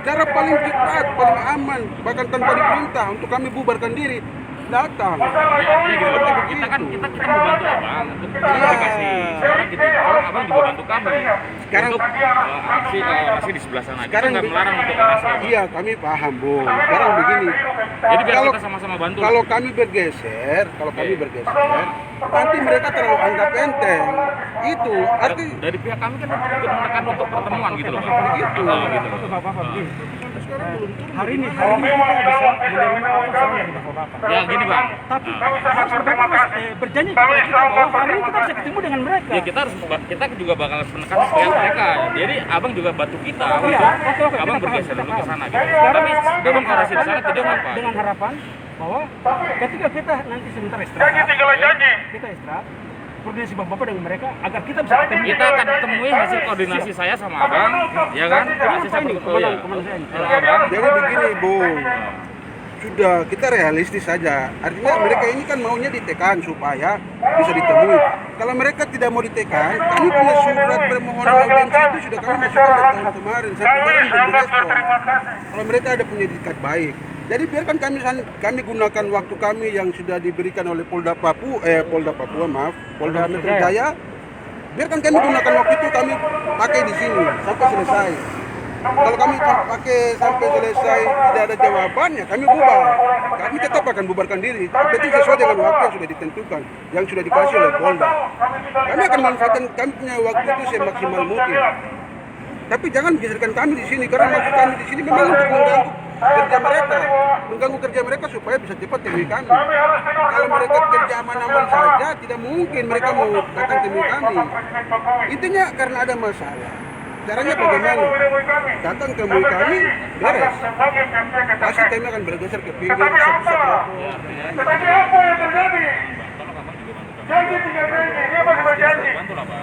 Cara paling cepat, paling aman, bahkan tanpa diperintah untuk kami bubarkan diri, datang. Kita kan mau bantu abang untuk komunikasi. Sekarang kita abang juga bantu kami Sekarang untuk aksi di sebelah sana. Kita Sekarang nggak melarang untuk orasi. Iya, kami paham, Bu. Sekarang begini. Jadi biar Kalau- kita sama-sama bantu. Kalau kami bergeser, nanti mereka terlalu anggap enteng. Itu arti Dari pihak kami kan ikut menekan untuk pertemuan gitu loh bang. Begitu. Gitu loh. Bapak-bapak begini. Hari ini kita bisa menerima apa saran dari bapak-bapak. Ya gini bang. Tapi harus bapak berjanji kepada kita bahwa hari ini kita bisa ketemu dengan mereka. Ya kita juga bakal menekan pihak mereka. Jadi abang juga bantu kita untuk Oke, abang kita bergeser paham, dulu ke kita sana paham. gitu. Tapi abang orasi di sana tidak apa. Dengan harapan bahwa ketika kita nanti sebentar istirahat, kita istirahat, koordinasi bapak-bapak dengan mereka agar kita bisa ketemu. Kita akan temui hasil koordinasi saya sama abang, ya kan? Hasil saya Kemana saya ini? Jadi begini Bung, sudah kita realistis saja. Artinya mereka ini kan maunya ditekan supaya bisa ditemui. Kalau mereka tidak mau ditekan, kami punya surat permohonan audiensi itu sudah kami masukkan dari tahun kemarin. Saya kemarin belum direspon. Kalau mereka ada punya itikat baik. Jadi biarkan kami gunakan waktu kami yang sudah diberikan oleh Polda Metro Jaya. Biarkan kami gunakan waktu itu kami pakai di sini sampai selesai. Kalau kami pakai sampai selesai tidak ada jawabannya, kami bubar. Kami tetap akan bubarkan diri. Tapi sesuai dengan waktu yang sudah ditentukan, yang sudah dikasih oleh Polda. Kami akan manfaatkan, kami punya waktu itu semaksimal mungkin. Tapi jangan biarkan kami di sini, karena maksud kami di sini memang untuk mengganggu kerja mereka supaya bisa cepat temui kami. Kalau mereka kerja aman-aman saja, tidak mungkin mereka mau datang temui kami. Intinya karena ada masalah. Caranya bagaimana? Datang temui kami, beres. Pasti kami akan bergeser ke pinggir, bisa Tetapi apa yang terjadi? Janji 3 janji, dia masih berjanji.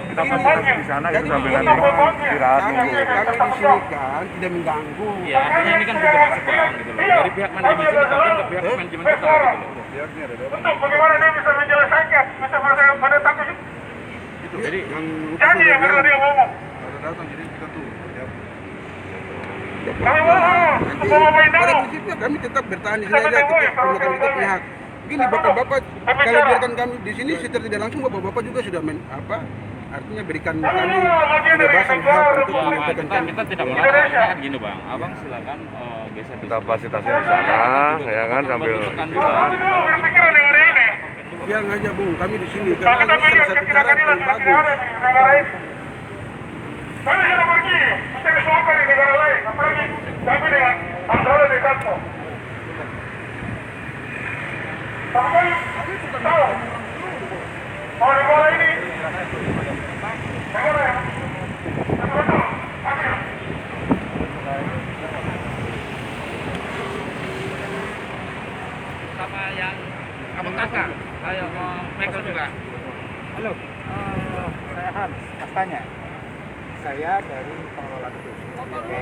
Kita masih di sana kita sambil nanti istirahat kami nunggu. di sini kan tidak mengganggu. Iya, artinya ini kan bukan masuk bang, gitu loh. Dari pihak manajemen sini talking ke pihak manajemen kita, gitu loh. Untuk bagaimana dia bisa menyelesaikan, bisa pada takut. Jadi Janji yang benar dia ngomong. Datang jadi kita tuh. Kami bohong, semua main Pada dulu. prinsipnya kami tetap bertahan di sini aja, kita punya pihak. Begini bapak-bapak, kalau biarkan kami di sini secara tidak langsung bapak-bapak juga sudah artinya berikan kami kebebasan hak untuk menyampaikan kami. kita tidak melarang, kan gini bang. Abang silakan geser Kita fasilitasnya di sana, ya kan sambil istirahat. Berpikiran yang hari ini. Biar aja Bung, kami di sini Tapi karena tapi ini salah satu cara keadilan yang bagus. di negara lain. Kami sudah pergi, kita disuapkan di negara lain. Apalagi kami dengan antara dekatmu. Tapi kami tahu bahwa negara ini negara yang betul-betul adil. sama yang abang kakak. Ayo Michael juga. Halo, saya Hans, katanya. Saya dari pengelola gedung. Oke.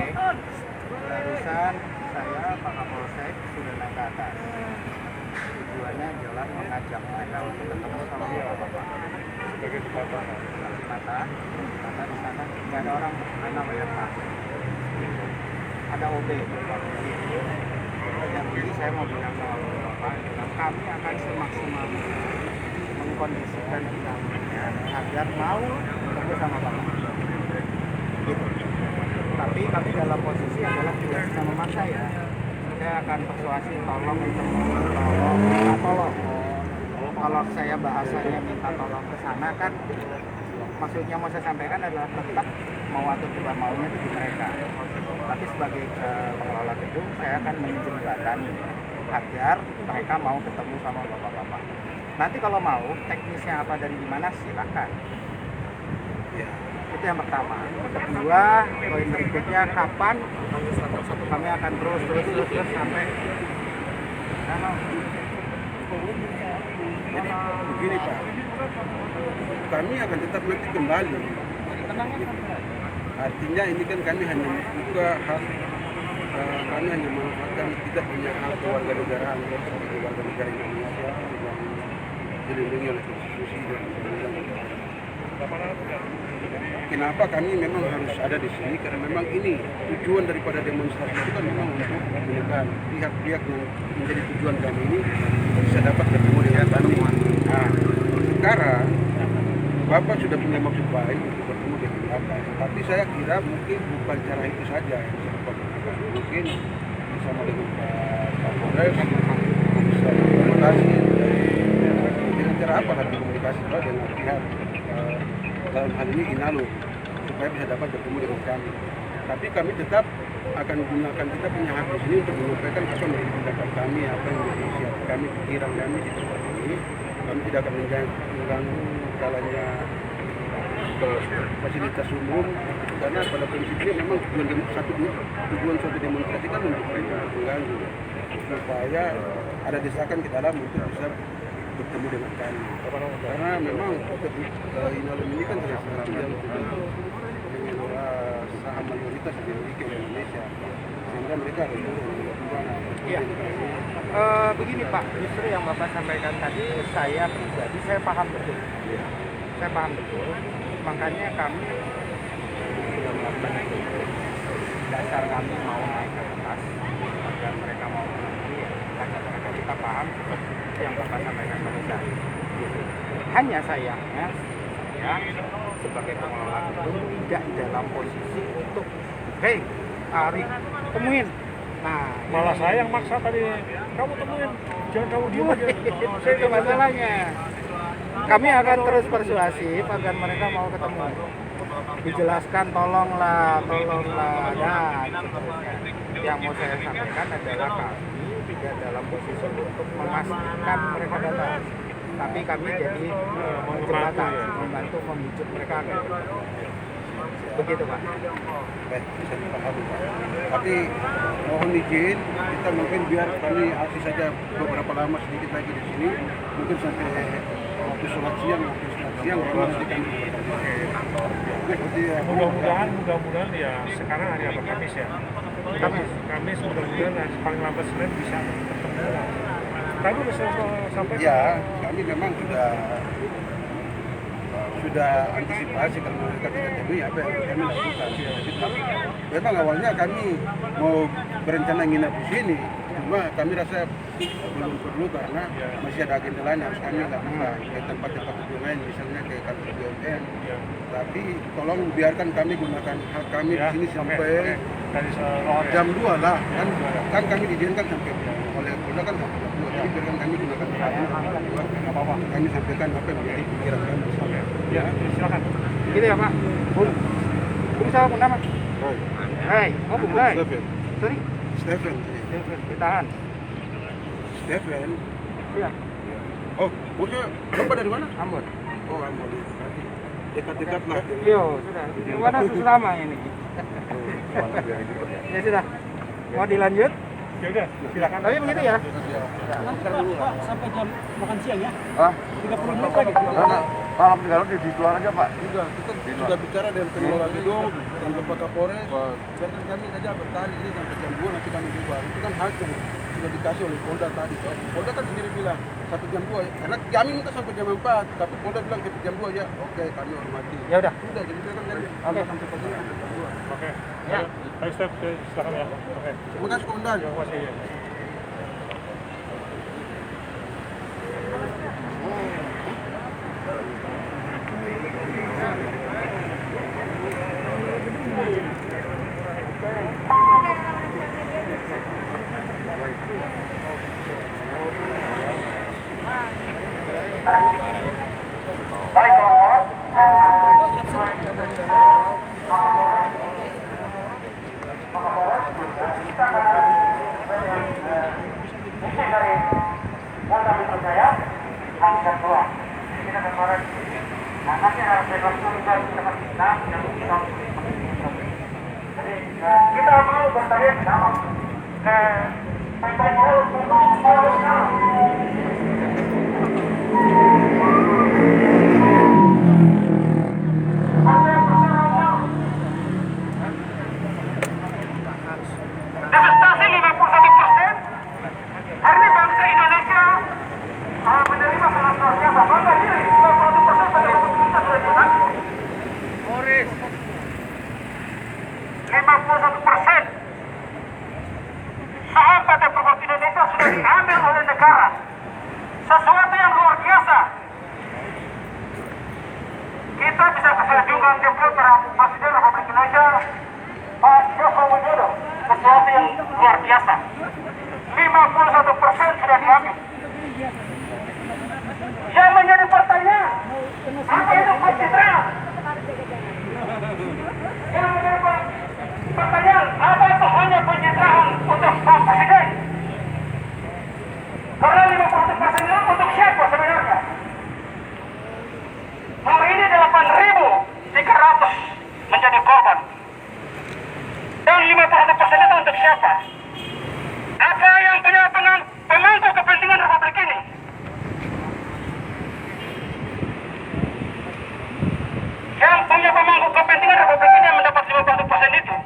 Barusan saya Pak Kapolsek sudah naik ke atas. Tujuannya adalah mengajak mereka untuk ketemu sama bapak-bapak. Sebagai bapak mata di sana nggak ada orang namanya Pak. Ada OB. Jadi saya mau bilang sama bapak, kami akan semaksimal mengkondisikan dinamiknya agar mau ketemu sama bapak. Gitu. Tapi kami dalam posisi adalah tidak bisa memaksa ya. Saya akan persuasi tolong untuk minta tolong. Kalau saya bahasanya minta tolong ke sana kan maksudnya mau saya sampaikan adalah tetap mau atau tidak maunya itu di mereka. Tapi sebagai pengelola gedung saya akan menjembatani agar mereka mau ketemu sama bapak-bapak. Nanti kalau mau teknisnya apa dari dimana silakan. Ya. Itu yang pertama. Kedua, poin berikutnya kapan kami akan terus sampai Jadi begini Pak, kami akan tetap nanti kembali. Artinya ini kan kami hanya membuka hak, kami hanya memanfaatkan kita punya hak warga negara sebagai warga negara Indonesia yang dilindungi oleh konstitusi dan undang-undang. Kenapa kami memang harus ada di sini? Karena memang ini tujuan daripada demonstrasi itu kan memang untuk menekan pihak-pihak yang menjadi tujuan kami ini bisa dapat bertemu dengan kami. Nah, sekarang Bapak sudah punya maksud baik untuk bertemu dengan Bapak. Tapi saya kira mungkin bukan cara itu saja yang bisa Bapak lakukan. Mungkin bersama dengan Pak Polres bisa komunikasi dengan cara apa nanti komunikasi dengan pihak dalam hal ini Inalum supaya bisa dapat bertemu dengan kami. Tapi kami tetap akan gunakan kita punya hak di sini untuk menyampaikan apa yang menjadi pendapat kami, apa yang menjadi siap kami, pikiran kami di tempat ini. Kami tidak akan mengganggu jalannya fasilitas umum karena pada prinsipnya memang tujuan suatu demonstrasi kan untuk mengganggu. supaya ada desakan ke dalam untuk bisa bertemu dengan kami. Karena memang Inalum ini kan salah satu yang mengelola saham mayoritas di Indonesia, sehingga mereka harus Iya. Begini Pak, justru yang Bapak sampaikan tadi saya pribadi saya paham betul. Saya paham betul. Makanya kami sudah melakukan itu. Dasar kami mau naik ke atas agar mereka mau mengerti ya. Karena mereka kita paham seperti yang Bapak sampaikan pada saya. Hanya sayangnya saya sebagai pengelola gedung tidak dalam posisi untuk hei Ari temuin. Nah, Malah saya yang maksa tadi, kamu temuin, jangan kamu diem aja. itu masalahnya. Kami akan terus persuasif agar mereka mau ketemu. Dijelaskan tolonglah. Nah, yang mau saya sampaikan adalah kami tidak dalam posisi untuk memastikan mereka datang. Tapi kami jadi jembatan, membantu membujuk mereka. Begitu Pak. baik bisa dipahami Pak. Tapi mohon izin kita mungkin biar kami aksi saja beberapa lama sedikit lagi di sini, mungkin sampai waktu sholat siang baru nanti kami seperti Mudah-mudahan ya sekarang hari apa, Kamis ya? Kamis mudah-mudahan paling lambat Senin bisa ketemu. Tadi udah sampai ya kami memang sudah antisipasi kalau mereka tidak temui apa yang kami lakukan. Jadi, memang awalnya kami mau berencana nginap di sini, cuma kami rasa belum perlu karena masih ada agenda lain yang harus kami lakukan ke tempat-tempat lain, misalnya ke kantor BUMN. Tapi tolong biarkan kami gunakan hak kami di sini sampai jam 2 lah, kan kami diizinkan sampai oleh Polda kan sampai jam 2. Jadi biarkan kami gunakan hak kami sampaikan apa yang menjadi pikiran kami. Ya, silakan. Gitu ya Pak. Bung siapa pun nama? Hai, Bung Hai. Sorry. Stephen. Ditahan. Stephen. Iya. Oh, maksudnya Bapak dari mana? Ambon. Oh, Ambon. Berarti dekat-dekat lah. Yo, sudah. Mana susu lama ini? Ya sudah. Mau dilanjut? Ya udah, silakan. Tapi begitu ya. Pak, sampai jam makan siang ya? Ah, 30 menit lagi. malam tinggal di luar aja Pak. Juga kita sudah bicara dengan pengelola gedung dan Bapak Kapolres. Biarkan kami saja bertahan ini sampai jam 2 nanti kami bubar. Itu kan hak yang sudah dikasih oleh Polda tadi. Polda kan sendiri bilang sampai jam 2 karena kami minta sampai jam 4, tapi Polda bilang sampai jam 2 ya. Oke, kami hormati. Ya udah. Sudah jadi biarkan kami Oke. sampai pagi sampai jam 2. Oke. Ya. Ayo Step, silakan ya. Oke. Terima kasih Komandan. Terima kasih. Ya. Baik, kawan-kawan. Kita akan mungkin dari Polda Metro Jaya jam 2. Kita akan mulai. Nah, nanti harus dilakukan juga teman kita yang bisa. Jadi kita mau bertanya sama ke divestasi 51%. Hari ini bangsa Indonesia menerima penontonnya bahwa ini 51% pada waktu kita sudah jelas. 51% saham PT Freeport Indonesia sudah diambil oleh negara. Sesuatu yang luar biasa. Kita bisa kesanjungan jemput para Presiden Republik Indonesia Pak Joko Widodo. Sesuatu yang luar biasa. 51% sudah diambil. Yang menjadi pertanyaan, apa itu pencitraan? Yang menjadi pertanyaan, apa itu hanya pencitraan untuk Pak Presiden? Karena 50% itu untuk siapa sebenarnya? Hari ini 8.300 menjadi korban. Dan 51% itu untuk siapa? Apa yang punya pemangku kepentingan Republik ini? Yang punya pemangku kepentingan Republik ini yang mendapat 50% itu.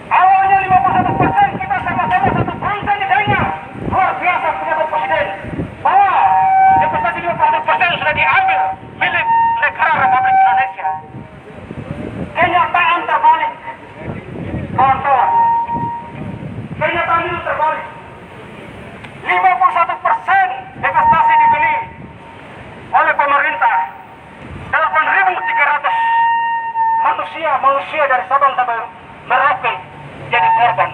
Awalnya 51%, kita sama-sama satu bangsa negara. Luar biasa pejabat presiden. Bahwa investasi 50% sudah diambil milik negara Republik Indonesia. Kenyataan terbalik, kawan-kawan. Kenyataan itu terbalik. 51% investasi dibeli oleh pemerintah. 8.300 manusia dari Sabang sampai Merauke jadi korban.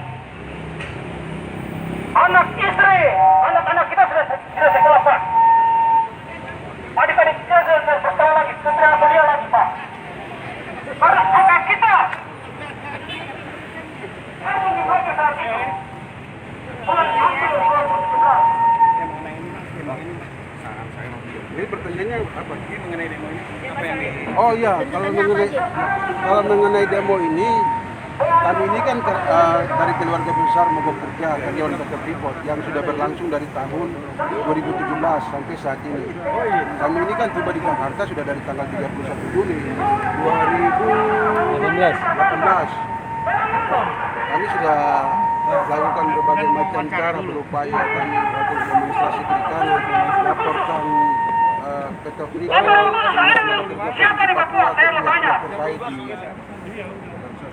Anak istri, anak-anak kita sudah sekolah, Pak. Adik-adik kita sudah sekolah lagi, sudah kuliah lagi, Pak. Karena anak kita harus dibaca saat itu. Bulan April 2017. Jadi pertanyaannya apa? Mengenai demo ini, apa yang Oh iya, kalau mengenai demo ini, kami ini kan dari keluarga besar mogok kerja karyawan PT Freeport yang sudah berlangsung dari tahun 2017 sampai saat ini. Kami ini kan tiba di Jakarta sudah dari tanggal 31 Juli 2018. Kami sudah lakukan berbagai macam cara berupaya kami lakukan demonstrasi perikanan, laporkan PT Freeport terkait di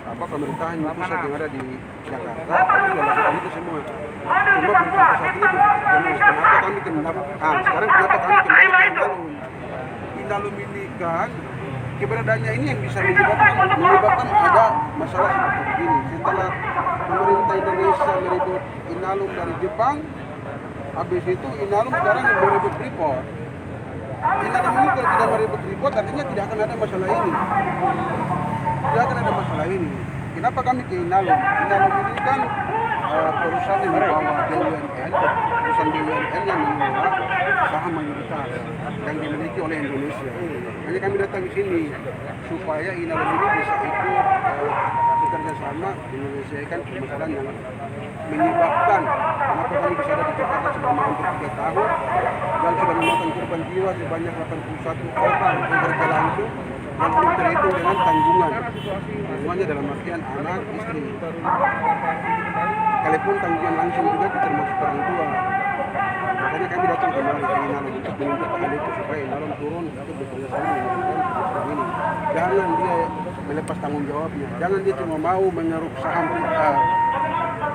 pemerintahan pusat yang ada di Jakarta. Kami sudah lakukan itu semua. Cuma sampai saat ini kenapa kami sekarang kenapa kami kembali ke Inalum ini kan keberadaannya ini yang bisa menyebabkan ada masalah seperti begini. Setelah pemerintah Indonesia merebut Inalum dari Jepang, habis itu Inalum sekarang yang merebut Freeport. Inalum ini kalau tidak merebut Freeport artinya tidak akan ada masalah ini. Tidak akan ada masalah ini. Kenapa kami ke Inalum? Inalum ini kan perusahaan yang dibawa BUMN, perusahaan BUMN yang mengelola saham mayoritas yang dimiliki oleh Indonesia. Hanya kami datang di sini supaya Inalum ini bisa ikut bekerja sama menyelesaikan permasalahan yang menyebabkan kenapa kami bisa ada di Jakarta selama hampir 3 tahun dan sudah memakan korban jiwa sebanyak 81 orang bekerja langsung yang belum terhitung dengan tanggungannya dalam artian anak, istri. Kalaupun tanggungan langsung juga termasuk orang tua. Makanya kami datang kembali ke Inalum untuk meminta hal itu supaya Inalum turun untuk bekerja sama dengan seperti ini. Jangan dia melepas tanggung jawabnya. Jangan dia cuma mau mengeruk saham kita.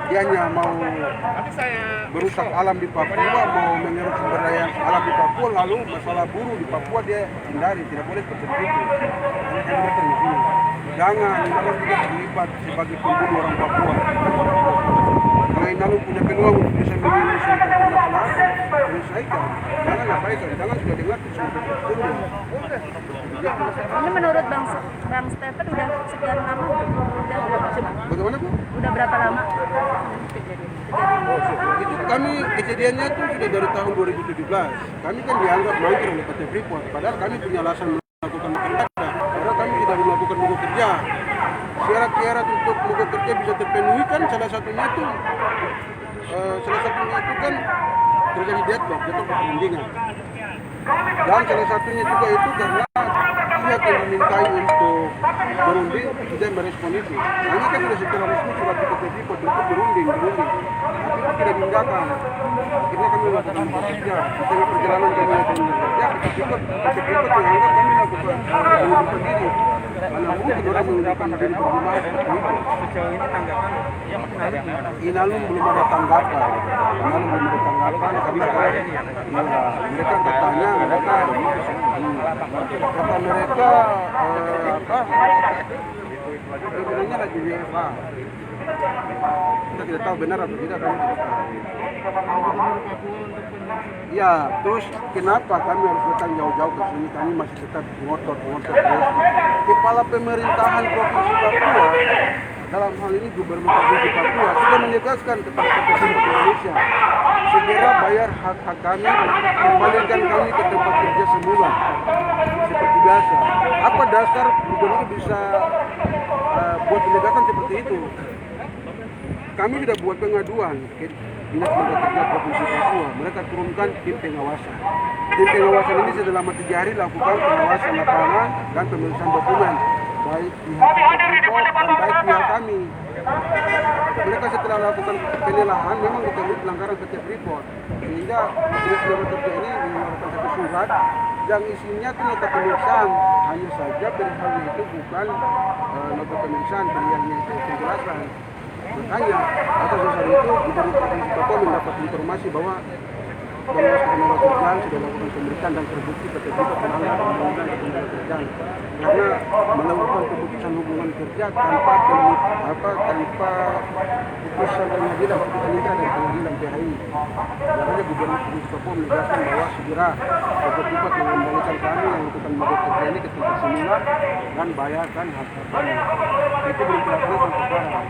Dia hanya mau merusak alam di Papua, mau mengeruk sumber daya alam di Papua, lalu masalah buruh di Papua dia hindari, tidak boleh seperti itu. Hanya kami datang di sini. Jangan Inalum juga terlibat sebagai pembunuh orang Papua. Kalau Inalum punya peluang untuk bisa menyelesaikan masalah, selesaikan. Jangan abaikan, jangan sudah dengar seperti. Ini menurut Bang Stephen udah sekian lama? Udah berapa lama? Bagaimana Bu? Udah berapa lama? Itu kami kejadiannya itu sudah dari tahun 2017. Kami kan dianggap mangkir oleh PT Freeport. Padahal kami punya alasan melakukan kerja. Padahal kami sudah melakukan mogok kerja. Syarat-syarat untuk mogok kerja bisa terpenuhi kan salah satunya itu kan terjadi deadlock, jatuh perundingan. Dan salah satunya juga itu karena pihak yang dimintai untuk berunding tidak merespon itu. Ini kan sudah secara resmi surat di PT Freeport untuk berunding. Tapi itu tidak diindahkan. Akhirnya kami melakukan kerja. Di tengah perjalanan kami melakukan kerja, PT Freeport menganggap kami melakukan mengundurkan diri. Karena mungkin orang mengundurkan diri berjumlah seperti itu. sejauh ini tanggapan yang menarik gimana? Inalum belum ada tanggapan. Inalum belum ada tanggapan karena mereka katanya kata mereka sebenarnya lagi WFA. Kita tidak tahu benar atau tidak, kami tidak tahu. Ya, terus kenapa kami harus datang jauh-jauh ke sini? Kami masih tetap ngotot terus. Kepala pemerintahan Provinsi Papua, dalam hal ini Gubernur Provinsi Papua, sudah menegaskan kepada Presiden Indonesia segera bayar hak-hak kami, kembalikan kami ke tempat kerja semula seperti biasa. Apa dasar Gubernur bisa buat tindakan seperti itu? kami sudah buat pengaduan ke Dinas Tenaga Kerja Provinsi Papua. Mereka turunkan tim pengawasan. Tim pengawasan ini selama 3 hari lakukan pengawasan lapangan dan pemeriksaan dokumen baik pihak Freeport dan baik pihak kami. Mereka setelah melakukan penilaian memang ditemui pelanggaran PT Freeport, sehingga Dinas Tenaga Kerja ini mengeluarkan satu surat yang isinya itu nota pemeriksaan. Hanya saja perihalnya itu bukan nota pemeriksaan, perihalnya itu penjelasan. Makanya atas dasar itu Gubernur Provinsi Papua mendapat informasi bahwa Dewan Tenaga Kerjaan sudah melakukan pemeriksaan dan terbukti PT Freeport melanggar undang-undang ketenagakerjaan karena melakukan keputusan hubungan kerja tanpa putusan pengadilan dan pengadilan PHI. Makanya Gubernur Provinsi Papua menegaskan bahwa segera PT Freeport mengembalikan kami yang melakukan mogok kerja ini ke tempat semula dan bayarkan harta kami. Itu belum dilakukan sampai sekarang.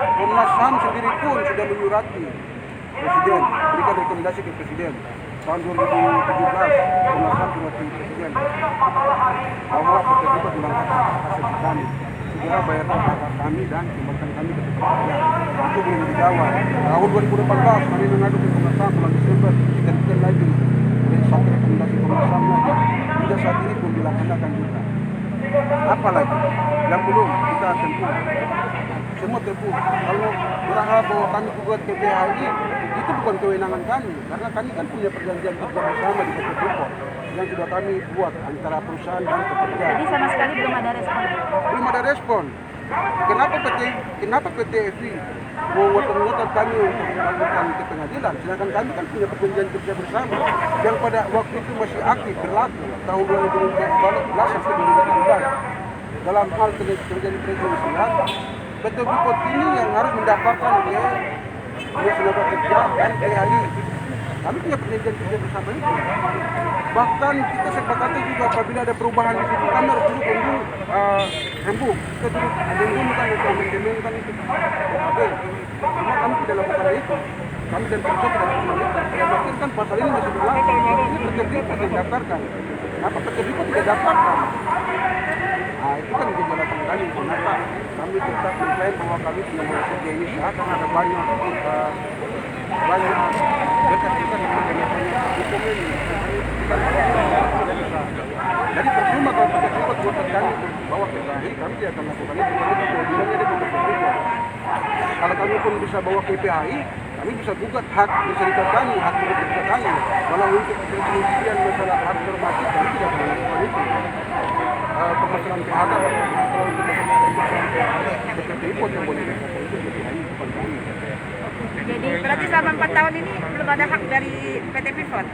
Komnas HAM sendiri pun sudah menyurati Presiden, berikan rekomendasi ke Presiden. Tahun 2017, Komnas HAM menyurati Presiden bahwa PT Freeport melanggar hak asasi kami. Segera bayarkan harta kami dan kembalikan kami ke tempat kerja. Itu belum dijawab. Tahun 2018 kami mengadu ke Komnas HAM bulan Desember, diterbitkan lagi satu rekomendasi Komnas HAM lagi. Hingga saat ini belum dilaksanakan juga. Apalagi yang belum kita tempuh. Semua tempuh. Kalau berharap bahwa kami gugat ke PHI, itu bukan kewenangan kami, karena kami kan punya perjanjian kerja bersama di PT Freeport yang sudah kami buat antara perusahaan dan pekerja. Jadi sama sekali belum ada respon. Belum ada respon. Kenapa PT FI mengotot kami untuk melakukan ke pengadilan, sedangkan kami kan punya perjanjian kerja bersama yang pada waktu itu masih aktif berlaku tahun 2014 sampai 2017. Dalam hal terjadi perselisihan, PT Freeport ini yang harus mendaftarkan ke Dinas Tenaga Kerja dan PHI. Kami punya perjanjian kerja bersama itu. Bahkan kita sepakati juga apabila ada perubahan di situ, kami harus dulu tunggu rembuk. Kita dulu mengumumkan itu, mengumumkan itu. Oke, cuma kami tidak lakukan itu. Kami dan perusahaan tidak lakukan itu. Yang makin kan pasal ini masih berlaku. Ini PT Freeport yang daftarkan. Kenapa PT Freeport tidak daftarkan? Nah, itu kan menjadi alasan kami. Kenapa kami tetap mengklaim bahwa kami punya kerja ini sah karena ada banyak dekat-dekat dengan hukum ini. Jadi percuma kalau PT Freeport buat kami bawa ke PHI, kami tidak akan lakukan itu. Kewajibannya ada untuk Freeport. Kalau kami pun bisa bawa ke PHI, kami bisa gugat hak berserikat kami, hak bekerja kami. Walau untuk perselisihan masalah hak normatif, kami tidak boleh lakukan itu. Permasalahan PHK, kalau untuk PT Freeport yang boleh lakukan itu di PHI, bukan kami. Jadi berarti selama 4 tahun ini belum ada hak dari PT Freeport?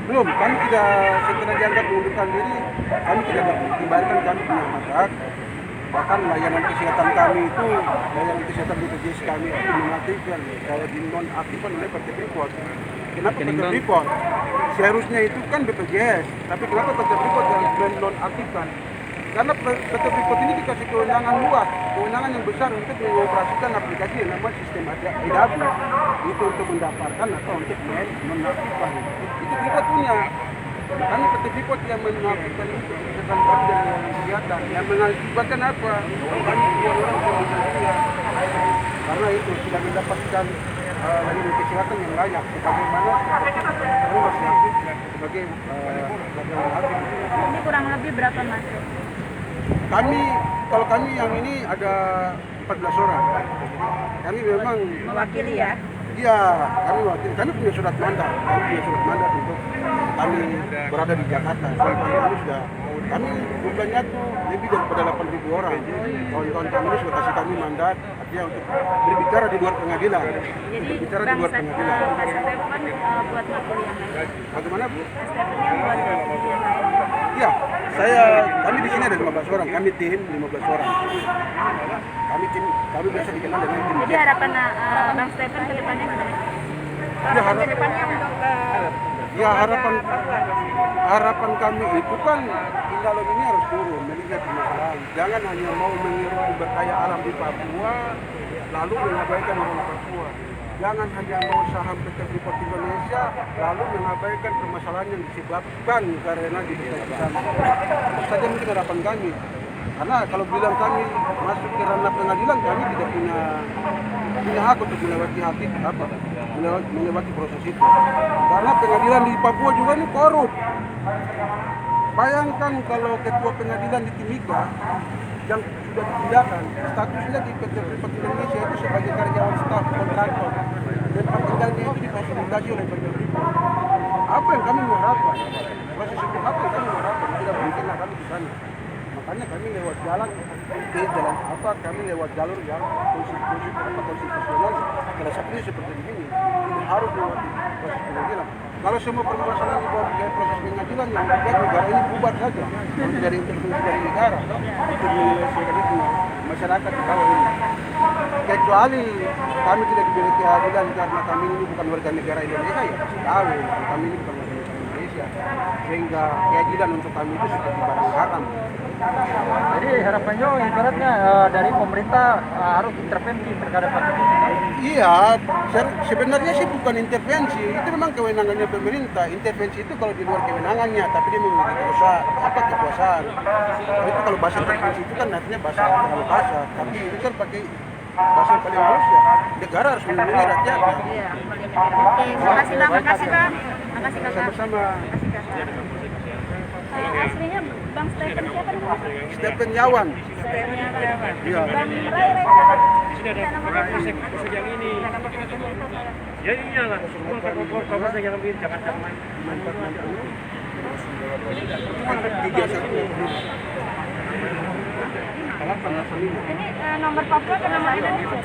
Belum, kami tidak setelah dianggap mengundurkan diri, kami tidak dibayarkan, kami punya hak. Bahkan layanan kesehatan kami itu, layanan kesehatan BPJS kami itu mengaktifkan dinonaktifkan oleh PT Freeport. Kenapa PT Freeport? Seharusnya itu kan BPJS, tapi kenapa PT Freeport yang dinonaktifkan? Karena PT Freeport ini dikasih kewenangan luas, kewenangan yang besar untuk mengoperasikan aplikasi yang namanya sistem EDABU. Itu untuk mendaftarkan atau untuk menonaktifkan. Itu Freeport punya. Makanya PT Freeport yang menonaktifkan itu kebijakan kami dan kegiatan yang mengakibatkan apa? Kami dua orang kemudian karena itu tidak mendapatkan layanan kesehatan yang layak sebagaimana kami masih aktif sebagai Ini kurang lebih berapa mas? Kalau kami yang ini ada 14 orang. Kami memang Mewakili ya? iya, kami wakil. Kami punya surat mandat. Kami punya surat mandat untuk kami berada di Jakarta. Kami jumlahnya tuh lebih daripada 8.000 orang. Kawan-kawan kami ini sudah kasih kami mandat, artinya untuk berbicara di luar pengadilan. Jadi Berbicara di luar pengadilan. Mas Stefan buat mewakili yang lain? Bagaimana Bu? Mas Stefan yang buat mewakili yang lain? Iya, kami di sini ada 15 orang. Kami tim 15 orang. Kami biasa dikenal dengan tim. Jadi harapan Bang Stefan ke depannya gimana? Ya, Harapan ke depannya untuk ya harapan kami itu kan Indalon ini harus turun melihat permasalahan. Jangan hanya mau mengiru sumber daya alam di Papua lalu mengabaikan orang Papua. Jangan hanya mau saham PT Freeport Indonesia lalu mengabaikan permasalahan yang disebabkan karena di sana. Itu saja mungkin harapan kami. Karena kalau bilang kami masuk ke ranah pengadilan, kami tidak punya hak untuk melewati hati apa, melewati proses itu. Karena pengadilan di Papua juga ini korup. Bayangkan kalau ketua pengadilan di Timika yang sudah dipindahkan, statusnya di PT Freeport Indonesia itu sebagai karyawan staf kontraktor dan tinggalnya itu difasilitasi oleh PT Freeport. Apa yang kami mengharapkan? Proses itu apa yang kami mengharapkan? Tidak mungkinlah kami di sana. Makanya kami lewat jalan apa? Kami lewat jalur yang konstitusional. Pada saat ini seperti begini, ini harus lewati proses pengadilan. Kalau semua permasalahan dibawa ke proses pengadilan, yang membuat negara ini bubar saja dari intervensi dari negara untuk menyelesaikan itu masyarakat di bawah ini. Kecuali kami tidak diberi keadilan karena kami ini bukan warga negara Indonesia, ya pasti tahu kami ini bukan warga negara Indonesia, sehingga keadilan untuk kami itu seperti barang haram. Jadi harapannya ibaratnya dari pemerintah harus intervensi terhadap kasus ini. Iya, sebenarnya sih bukan intervensi, itu memang kewenangannya pemerintah. Intervensi itu kalau di luar kewenangannya, tapi dia memiliki kekuasaan. Itu kalau bahasa intervensi itu kan artinya bahasa terlalu kasar, tapi itu kan pakai bahasa yang paling halus ya. Negara harus melindungi rakyatnya. Iya. Oke, terima kasih Bang. Makasih Bang. Makasih Kakak. Sama-sama. Makasih Kakak. Aslinya Bang Stephen siapa namanya? Stephen Yawan. Stephen Yawan. Iya. Bang Ray siapa? Sudah ada kasus yang ini. Ya iyalah, semua kasus yang ambil jangan main. Ini nomor Papua atau nomor Indonesia?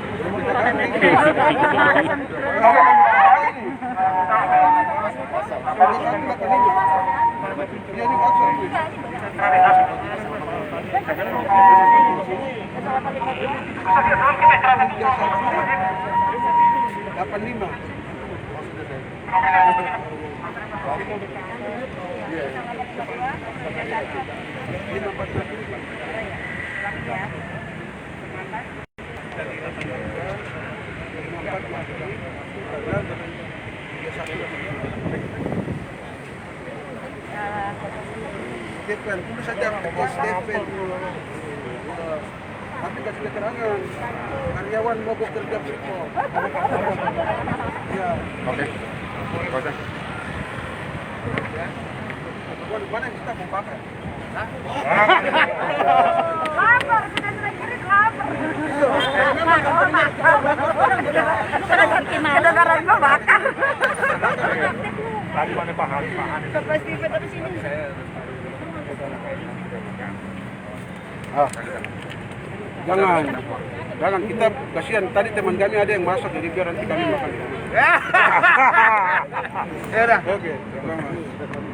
Stephen, tulis saja Stephen. Tapi kasih keterangan karyawan mogok kerja Freeport. Ya. Oke. Kota. Mana yang kita mau pakai? Lapar, sudah kirim lapar. Kedengaran gua bakar. Tadi mana paham? Pasti betul sini. Jangan kita kasihan tadi teman kami ada yang masuk jadi biar nanti kami makan. Ya udah. Oke.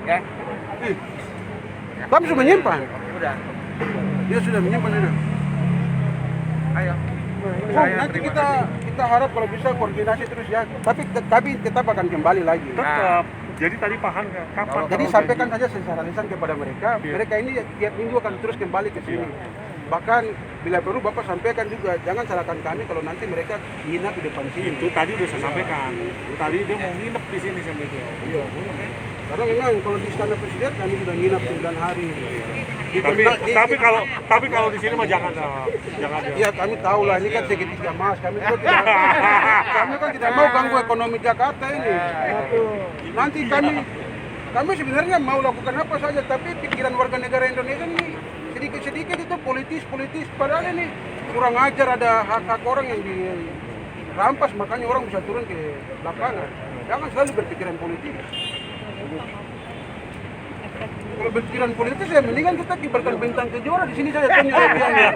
Ya. Kami sudah menyimpan. Sudah. Dia sudah menyimpan sudah. Ayo. Nanti kita harap kalau bisa koordinasi terus ya. Tapi tetap akan kembali lagi. Tetap. Jadi tadi paham kapan? Jadi sampaikan saja secara lisan kepada mereka. Mereka ini tiap minggu akan terus kembali ke sini. Bahkan bila perlu Bapak sampaikan juga, jangan salahkan kami kalau nanti mereka nginap di depan sini. Itu tadi udah saya sampaikan. Tadi dia mau nginep di sini sama dia. Iya. Karena memang kalau di Istana Presiden kami sudah nginap 9 hari. Tapi kalau di sini mah jangan jangan. Iya, kami tahu lah ini kan segitiga Mas. Kami kan tidak mau ganggu ekonomi Jakarta ini. Nanti kami sebenarnya mau lakukan apa saja, tapi pikiran warga negara Indonesia ini sedikit-sedikit itu politis. Padahal ini kurang ajar, ada hak-hak orang yang dirampas, makanya orang bisa turun ke lapangan. Jangan selalu berpikiran politis. Kalau berpikiran politis ya mendingan kita kibarkan bintang kejora di sini saja tanya dia.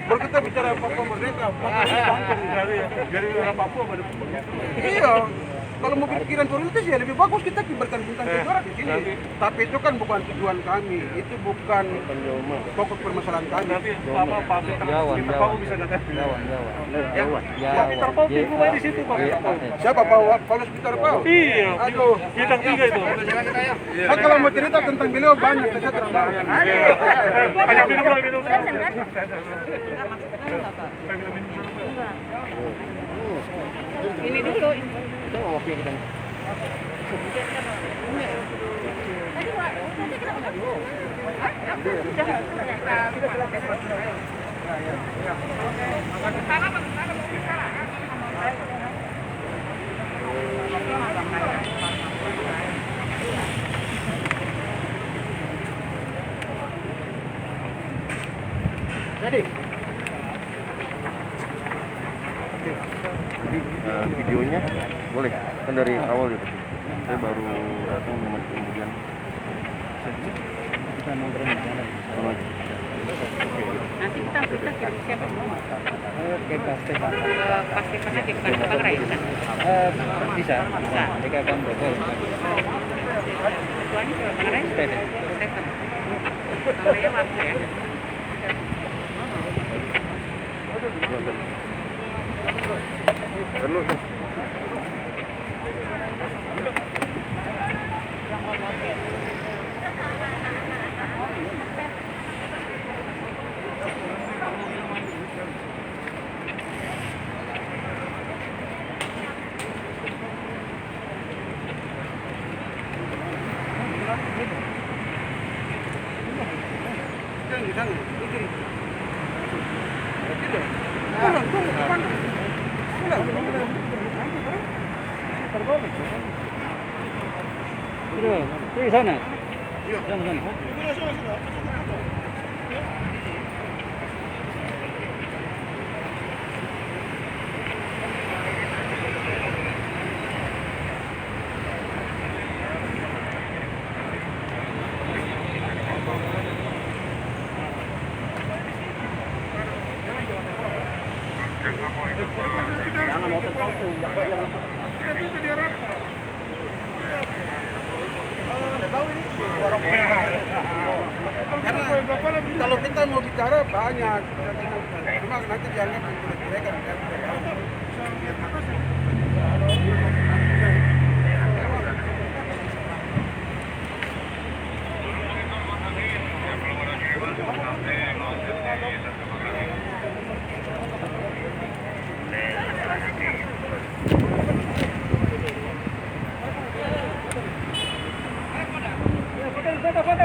Baru kita bicara Papua merdeka, Jadi orang Papua pada iya. Kalau mau pikiran politis ya lebih bagus kita kibarkan bintang kejora di sini. Tapi itu kan bukan tujuan kami, itu bukan pokok permasalahan kami. Nanti Pak Peter Pau bisa datang. Pak Peter Pau bingung di situ Pak. Siapa Paulus Peter Pau? Iya. Aduh, Bintang 3 itu. saya kalau mau cerita tentang beliau banyak, saya terlalu. Banyak minum. Ini dulu. Jadi videonya boleh kan dari awal gitu. Saya baru datang kemudian kita nongkrong di sana. Nanti kita kirim siapa? Oke, pasti Pak. Pasti karena di bukan Bang Rai kan? Bisa. Mereka akan betul. Tujuannya ke Bang Rai? Stephen. Stephen. Bang Rai waktu ya? perlu tuh. Di sana. Sana. Karena kalau kita mau bicara banyak, cuma nanti dianggap menjelek-jelekan.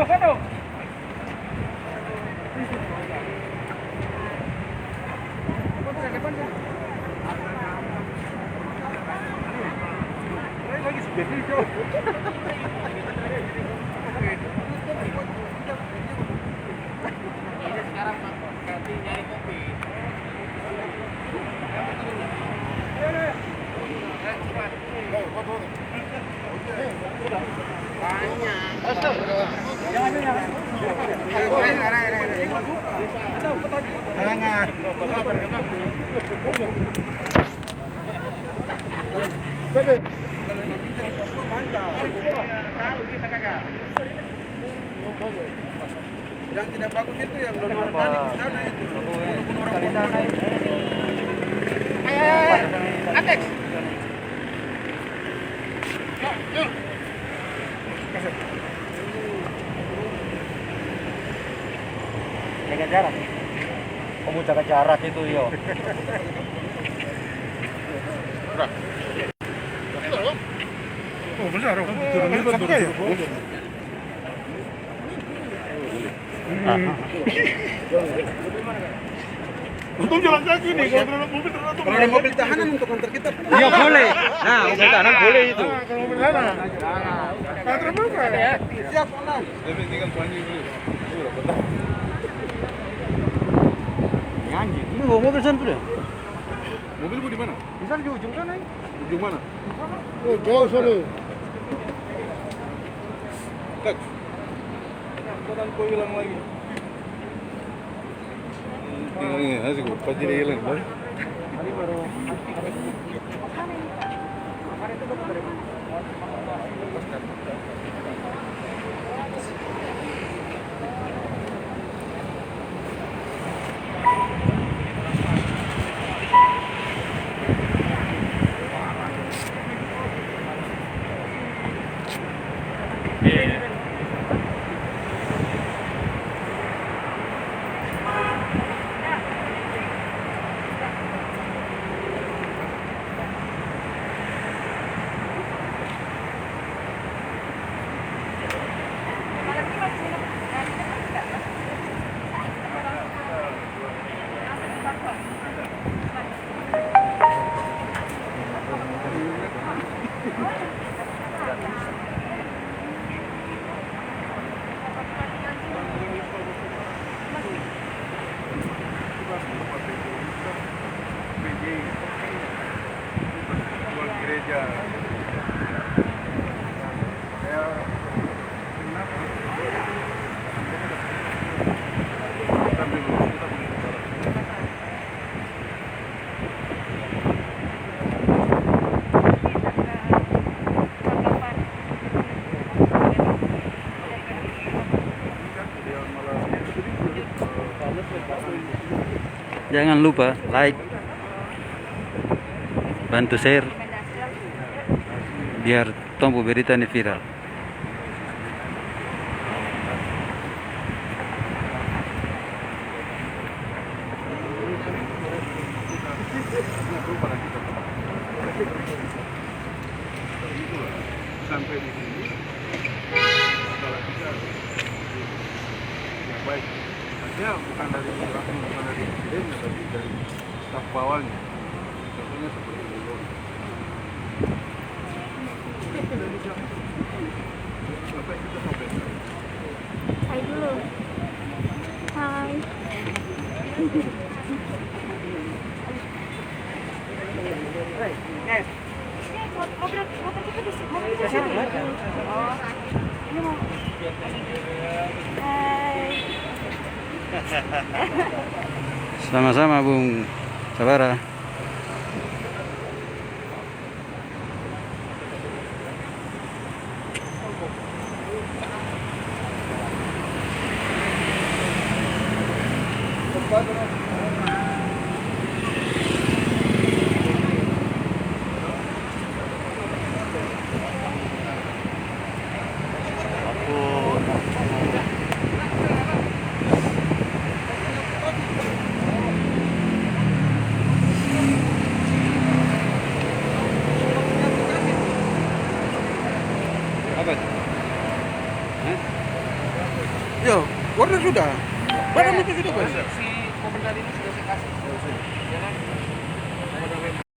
Foto. Yang tidak bagus itu yang donor tadi di sana itu. Atex. Jaga jarak. Kamu jaga jarak itu yo. Oh benar, turun ya? Untung jalan kaki nih, kalau mobil terlalu. Kalau ada mobil tahanan untuk antar kita. Iya boleh. Nah, mobil tahanan boleh itu. Kalau mobil tahanan. Nah, terbuka ya. Siap, Onan. Anjing, ini bawa mobil sana tuh deh. Mobil bu di mana? Di sana di ujung sana. Ujung mana? Oh, jauh sana. Tak. Kodan kau hilang lagi. Tinggal ini, asik bu. Pas jadi hilang. Tadi baru. jual gereja. Saya kenapa? Sambil kita boleh bicara. Jangan lupa like, bantu share, biar Tombo berita ini viral. Sampai di sini masalah kita ya baik, artinya bukan dari langsung bukan dari presidennya tapi dari staf bawahnya, contohnya seperti itu. Sampai kita sampai Hai dulu. Hai. Motor kita di sini. Oh. Ini mau. Hai. Sama-sama Bung Sabara. Apa itu? Ya, warna sudah. Barang itu sudah. Si komentar ini sudah saya kasih. Ya kan?